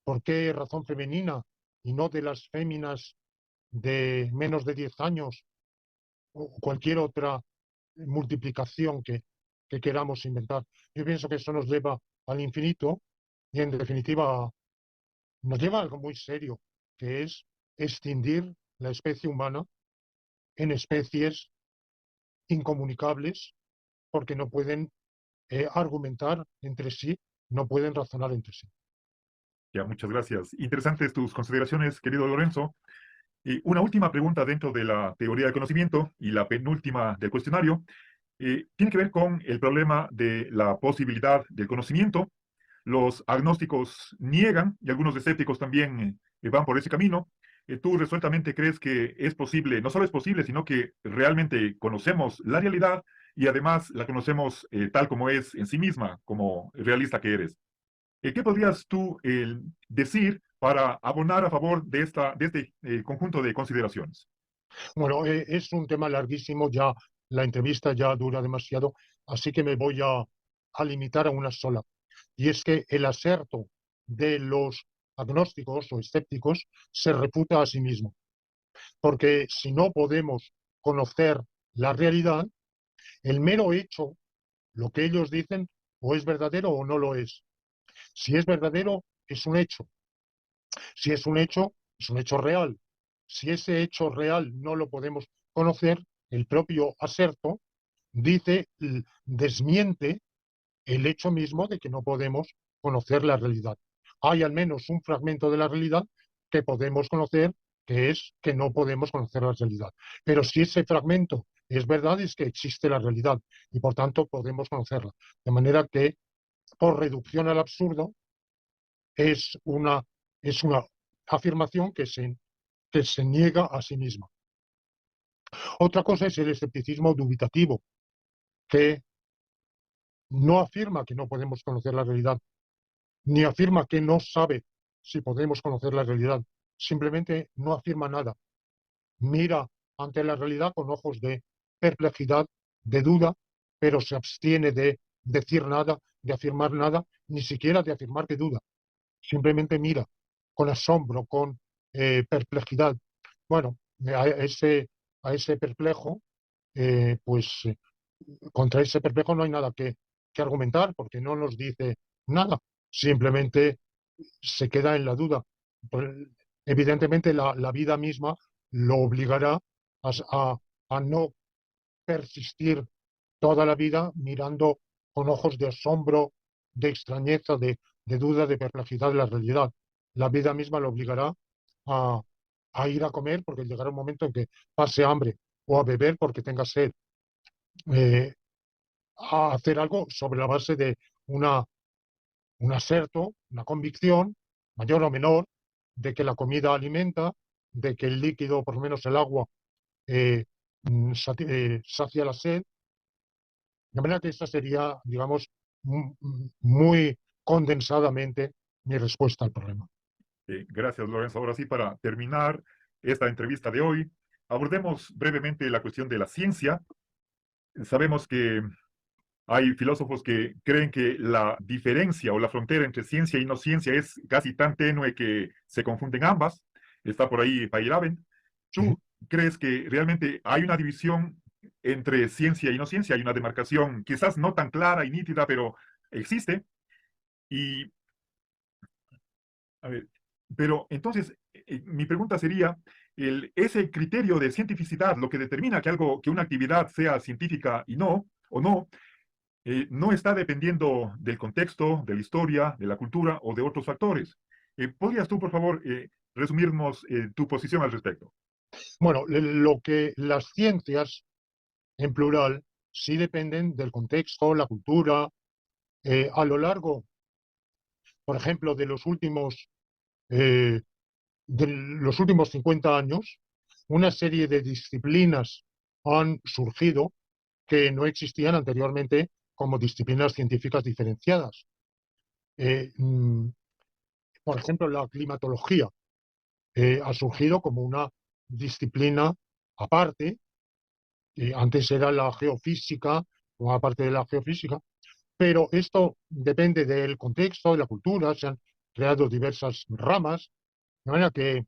¿Por qué razón femenina y no de las féminas de menos de 10 años o cualquier otra multiplicación que queramos inventar? Yo pienso que eso nos lleva al infinito y, en definitiva, nos lleva a algo muy serio, que es extinguir la especie humana en especies incomunicables porque no pueden argumentar entre sí, no pueden razonar entre sí. Ya, muchas gracias. Interesantes tus consideraciones, querido Lorenzo. Y una última pregunta dentro de la teoría del conocimiento y la penúltima del cuestionario. Tiene que ver con el problema de la posibilidad del conocimiento. Los agnósticos niegan y algunos escépticos también van por ese camino. ¿Tú resueltamente crees que es posible, no solo es posible, sino que realmente conocemos la realidad y además la conocemos tal como es en sí misma, como realista que eres? ¿Qué podrías tú decir para abonar a favor de este conjunto de consideraciones? Bueno, es un tema larguísimo, ya la entrevista ya dura demasiado, así que me voy a limitar a una sola. Y es que el aserto de los agnósticos o escépticos se refuta a sí mismo, porque si no podemos conocer la realidad, el mero hecho, lo que ellos dicen, o es verdadero o no lo es. Si es verdadero, es un hecho. Si es un hecho real. Si ese hecho real no lo podemos conocer, el propio aserto dice, desmiente el hecho mismo de que no podemos conocer la realidad. Hay al menos un fragmento de la realidad que podemos conocer, que es que no podemos conocer la realidad. Pero si ese fragmento es verdad, es que existe la realidad y por tanto podemos conocerla. De manera que, por reducción al absurdo, es es una afirmación que se niega a sí misma. Otra cosa es el escepticismo dubitativo, que no afirma que no podemos conocer la realidad, ni afirma que no sabe si podemos conocer la realidad. Simplemente no afirma nada. Mira ante la realidad con ojos de perplejidad, de duda, pero se abstiene de decir nada, de afirmar nada, ni siquiera de afirmar que duda. Simplemente mira con asombro, con perplejidad. Bueno, a ese perplejo, pues contra ese perplejo no hay nada que argumentar porque no nos dice nada, simplemente se queda en la duda. Pues, evidentemente la vida misma lo obligará a no persistir toda la vida mirando con ojos de asombro, de extrañeza, de duda, de perplejidad de la realidad. La vida misma lo obligará a, a ir a comer porque llegará un momento en que pase hambre o a beber porque tenga sed. Eh, a hacer algo sobre la base de una, un aserto, una convicción, mayor o menor, de que la comida alimenta, de que el líquido, por lo menos el agua, eh, sacia la sed. De manera que esta sería, digamos, muy condensadamente mi respuesta al problema. Gracias, Lorenzo. Ahora sí, para terminar esta entrevista de hoy, abordemos brevemente la cuestión de la ciencia. Sabemos que hay filósofos que creen que la diferencia o la frontera entre ciencia y no ciencia es casi tan tenue que se confunden ambas. Está por ahí Feyerabend. Sí. ¿Tú crees que realmente hay una división entre ciencia y no ciencia? Hay una demarcación quizás no tan clara y nítida, pero existe. Y, a ver, pero entonces, mi pregunta sería, ¿ese criterio de cientificidad, lo que determina que algo, que una actividad sea científica y no, o no, no está dependiendo del contexto, de la historia, de la cultura o de otros factores? ¿Podrías tú, por favor, resumirnos tu posición al respecto? Bueno, lo que las ciencias en plural, sí dependen del contexto, la cultura. A lo largo, por ejemplo, eh, de los últimos 50 años, una serie de disciplinas han surgido que no existían anteriormente como disciplinas científicas diferenciadas. Eh, mm, por ejemplo, la climatología ha surgido como una disciplina aparte. Antes era la geofísica, una parte de la geofísica, pero esto depende del contexto, de la cultura, se han creado diversas ramas, de manera que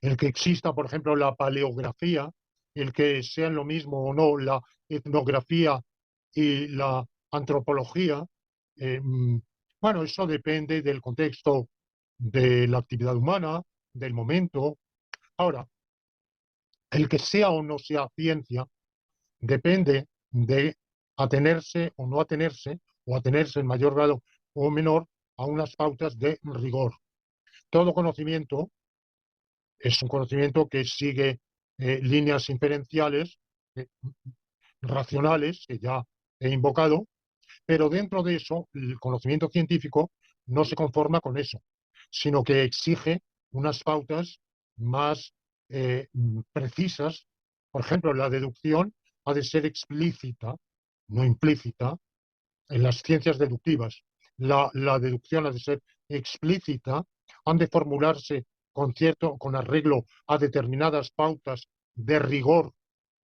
el que exista, por ejemplo, la paleografía, el que sean lo mismo o no la etnografía y la antropología, bueno, eso depende del contexto de la actividad humana, del momento. Ahora, el que sea o no sea ciencia depende de atenerse o no atenerse, o atenerse en mayor grado o menor a unas pautas de rigor. Todo conocimiento es un conocimiento que sigue líneas inferenciales eh, racionales, que ya he invocado, pero dentro de eso, el conocimiento científico no se conforma con eso, sino que exige unas pautas más precisas. Por ejemplo, la deducción ha de ser explícita, no implícita, en las ciencias deductivas. La deducción ha de ser explícita, han de formularse con arreglo a determinadas pautas de rigor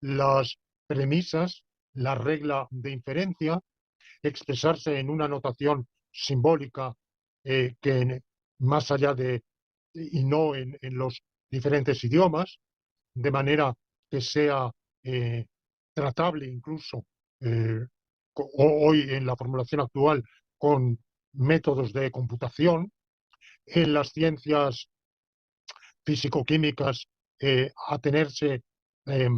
las premisas, la regla de inferencia, expresarse en una notación simbólica más allá de y no en los diferentes idiomas, de manera que sea tratable incluso eh, hoy en la formulación actual con métodos de computación. En las ciencias físico-químicas, atenerse, eh,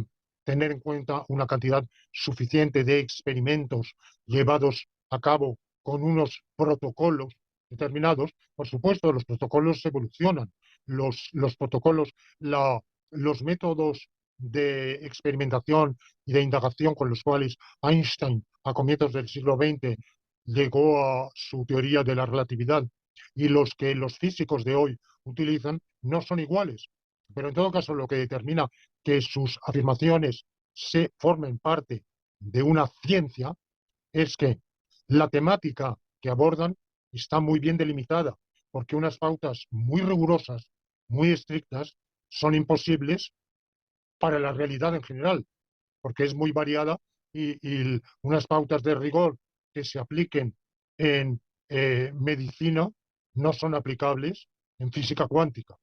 tener en cuenta una cantidad suficiente de experimentos llevados a cabo con unos protocolos determinados. Por supuesto, los protocolos evolucionan. Los protocolos, los métodos de experimentación y de indagación con los cuales Einstein a comienzos del siglo XX llegó a su teoría de la relatividad y los que los físicos de hoy utilizan no son iguales. Pero en todo caso, lo que determina que sus afirmaciones se formen parte de una ciencia es que la temática que abordan está muy bien delimitada, porque unas pautas muy rigurosas, muy estrictas, son imposibles para la realidad en general, porque es muy variada y unas pautas de rigor que se apliquen en medicina no son aplicables en física cuántica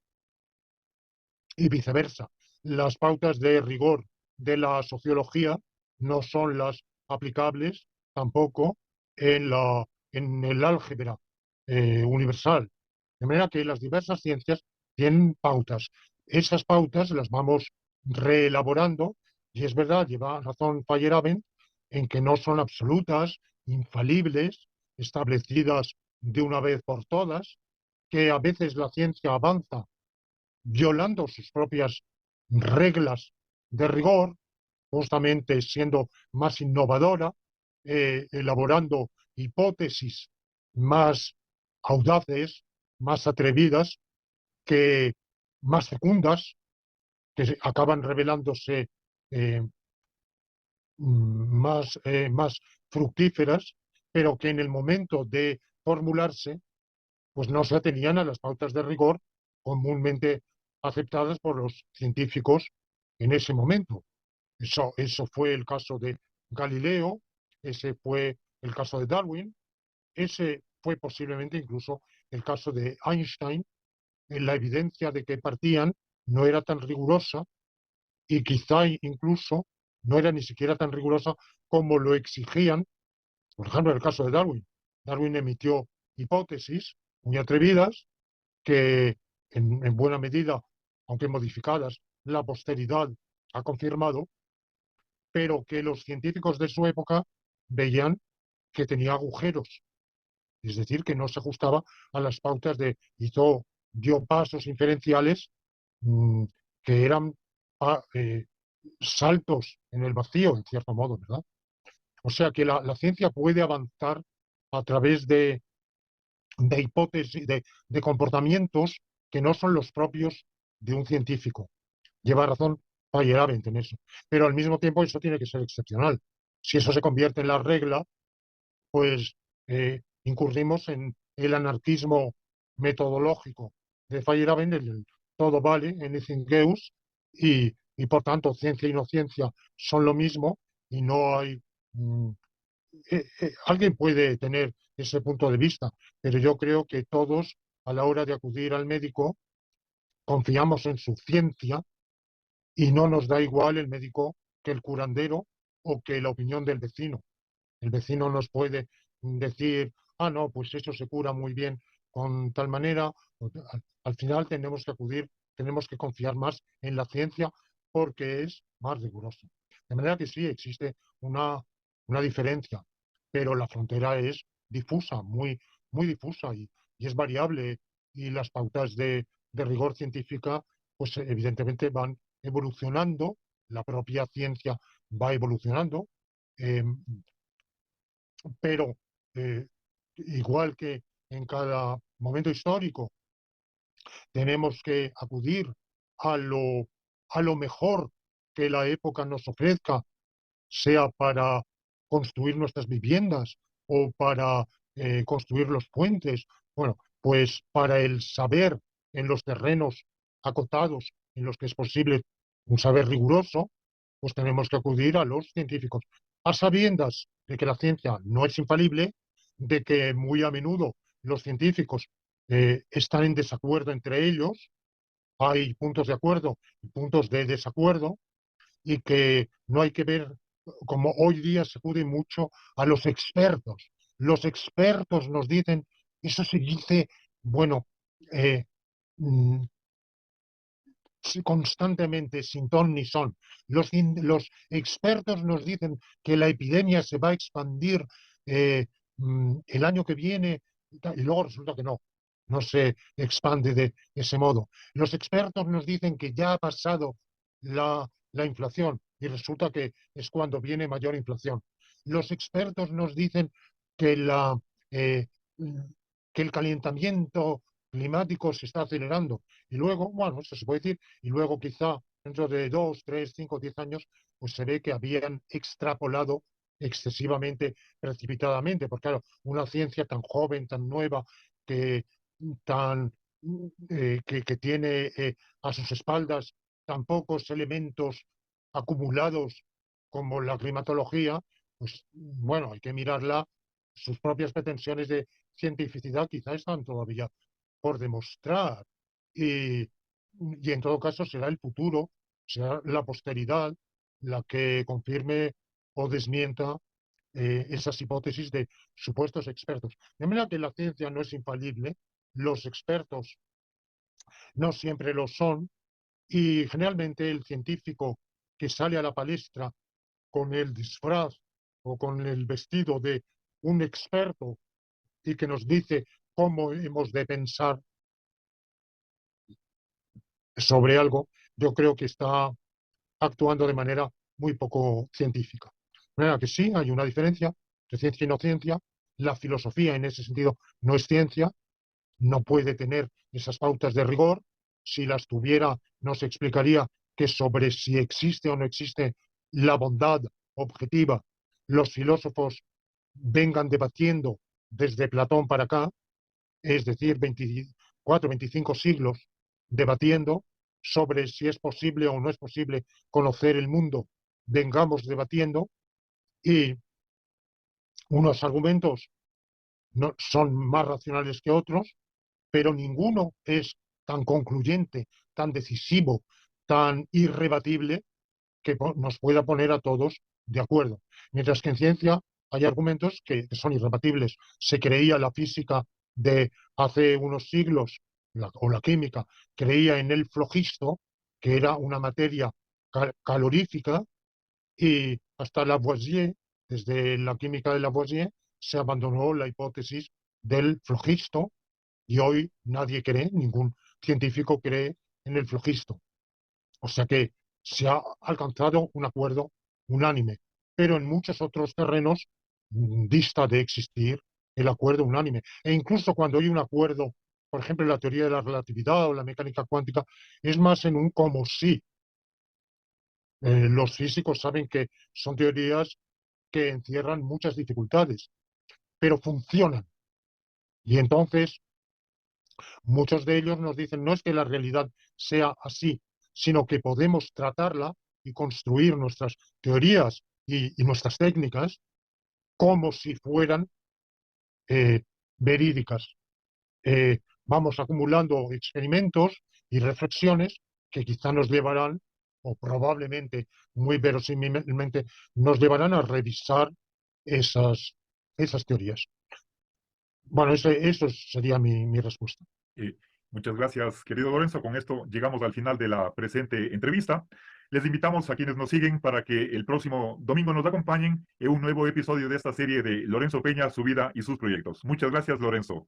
y viceversa. Las pautas de rigor de la sociología no son las aplicables tampoco en el álgebra universal. De manera que las diversas ciencias tienen pautas. Esas pautas las vamos reelaborando y es verdad, lleva razón Feyerabend en que no son absolutas, infalibles, establecidas de una vez por todas, que a veces la ciencia avanza violando sus propias reglas de rigor, justamente siendo más innovadora, elaborando hipótesis más audaces, más atrevidas, que más fecundas, que acaban revelándose eh, más fructíferas, pero que en el momento de formularse pues no se atenían a las pautas de rigor comúnmente aceptadas por los científicos en ese momento. Eso fue el caso de Galileo, ese fue el caso de Darwin, ese fue posiblemente incluso el caso de Einstein, en la evidencia de que partían no era tan rigurosa y quizá incluso no era ni siquiera tan rigurosa como lo exigían, por ejemplo, en el caso de Darwin. Darwin emitió hipótesis muy atrevidas que en buena medida, aunque modificadas, la posteridad ha confirmado, pero que los científicos de su época veían que tenía agujeros, es decir, que no se ajustaba a las pautas dio pasos inferenciales mmm, que eran saltos en el vacío, en cierto modo, ¿verdad? O sea que la ciencia puede avanzar a través de hipótesis, de comportamientos que no son los propios de un científico. Lleva razón Feyerabend en eso. Pero al mismo tiempo eso tiene que ser excepcional. Si eso se convierte en la regla, pues incurrimos en el anarquismo metodológico de Feyerabend, el todo vale, anything goes, y por tanto ciencia y no ciencia son lo mismo y no hay... alguien puede tener ese punto de vista, pero yo creo que todos a la hora de acudir al médico confiamos en su ciencia y no nos da igual el médico que el curandero o que la opinión del vecino. El vecino nos puede decir, ah, no, pues eso se cura muy bien con tal manera. Al final tenemos que acudir, tenemos que confiar más en la ciencia porque es más riguroso. De manera que sí, existe una diferencia, pero la frontera es difusa, muy difusa y es variable y las pautas de rigor científica, pues evidentemente van evolucionando, la propia ciencia va evolucionando. eh, pero eh, igual que en cada momento histórico tenemos que acudir a a lo mejor que la época nos ofrezca, sea para construir nuestras viviendas o para construir los puentes, bueno, pues para el saber en los terrenos acotados en los que es posible un saber riguroso, pues tenemos que acudir a los científicos, a sabiendas de que la ciencia no es infalible, de que muy a menudo los científicos están en desacuerdo entre ellos, hay puntos de acuerdo y puntos de desacuerdo, y que no hay que ver, como hoy día se acude mucho a los expertos. Los expertos nos dicen, eso se dice, bueno, eh, mm, constantemente, sin ton ni son. Los expertos nos dicen que la epidemia se va a expandir el año que viene y luego resulta que no se expande de ese modo. Los expertos nos dicen que ya ha pasado la inflación y resulta que es cuando viene mayor inflación. Los expertos nos dicen que, eh, que el calentamiento climático se está acelerando y luego, bueno, eso se puede decir, y luego quizá dentro de 2, 3, 5, 10 años, pues se ve que habían extrapolado excesivamente, precipitadamente, porque claro, una ciencia tan joven, tan nueva, que, tan, que tiene a sus espaldas tan pocos elementos acumulados como la climatología, pues bueno, hay que mirarla, sus propias pretensiones de cientificidad quizá están todavía por demostrar. Y, y en todo caso será el futuro, será la posteridad la que confirme o desmienta esas hipótesis de supuestos expertos. De manera que la ciencia no es infalible, los expertos no siempre lo son, y generalmente el científico que sale a la palestra con el disfraz o con el vestido de un experto y que nos dice cómo hemos de pensar sobre algo, yo creo que está actuando de manera muy poco científica. De manera que sí, hay una diferencia entre ciencia y no ciencia. La filosofía en ese sentido no es ciencia, no puede tener esas pautas de rigor. Si las tuviera, no se explicaría que sobre si existe o no existe la bondad objetiva, los filósofos vengan debatiendo desde Platón para acá, es decir, 24, 25 siglos debatiendo sobre si es posible o no es posible conocer el mundo, vengamos debatiendo y unos argumentos no, son más racionales que otros, pero ninguno es tan concluyente, tan decisivo, tan irrebatible que nos pueda poner a todos de acuerdo. Mientras que en ciencia hay argumentos que son irrebatibles. Se creía la física de hace unos siglos, o la química, creía en el flogisto, que era una materia calorífica, y hasta Lavoisier, desde la química de Lavoisier, se abandonó la hipótesis del flogisto, y hoy nadie cree, ningún científico cree en el flogisto. O sea que se ha alcanzado un acuerdo unánime, pero en muchos otros terrenos dista de existir el acuerdo unánime. E incluso cuando hay un acuerdo, por ejemplo, en la teoría de la relatividad o la mecánica cuántica, es más en un como sí. Los físicos saben que son teorías que encierran muchas dificultades, pero funcionan. Y entonces muchos de ellos nos dicen no es que la realidad sea así, sino que podemos tratarla y construir nuestras teorías y nuestras técnicas como si fueran verídicas. Vamos acumulando experimentos y reflexiones que quizá nos llevarán, o probablemente, muy verosímilmente, nos llevarán a revisar esas teorías. Bueno, eso sería mi respuesta. Eh, Muchas gracias, querido Lorenzo. Con esto llegamos al final de la presente entrevista. Les invitamos a quienes nos siguen para que el próximo domingo nos acompañen en un nuevo episodio de esta serie de Lorenzo Peña, su vida y sus proyectos. Muchas gracias, Lorenzo.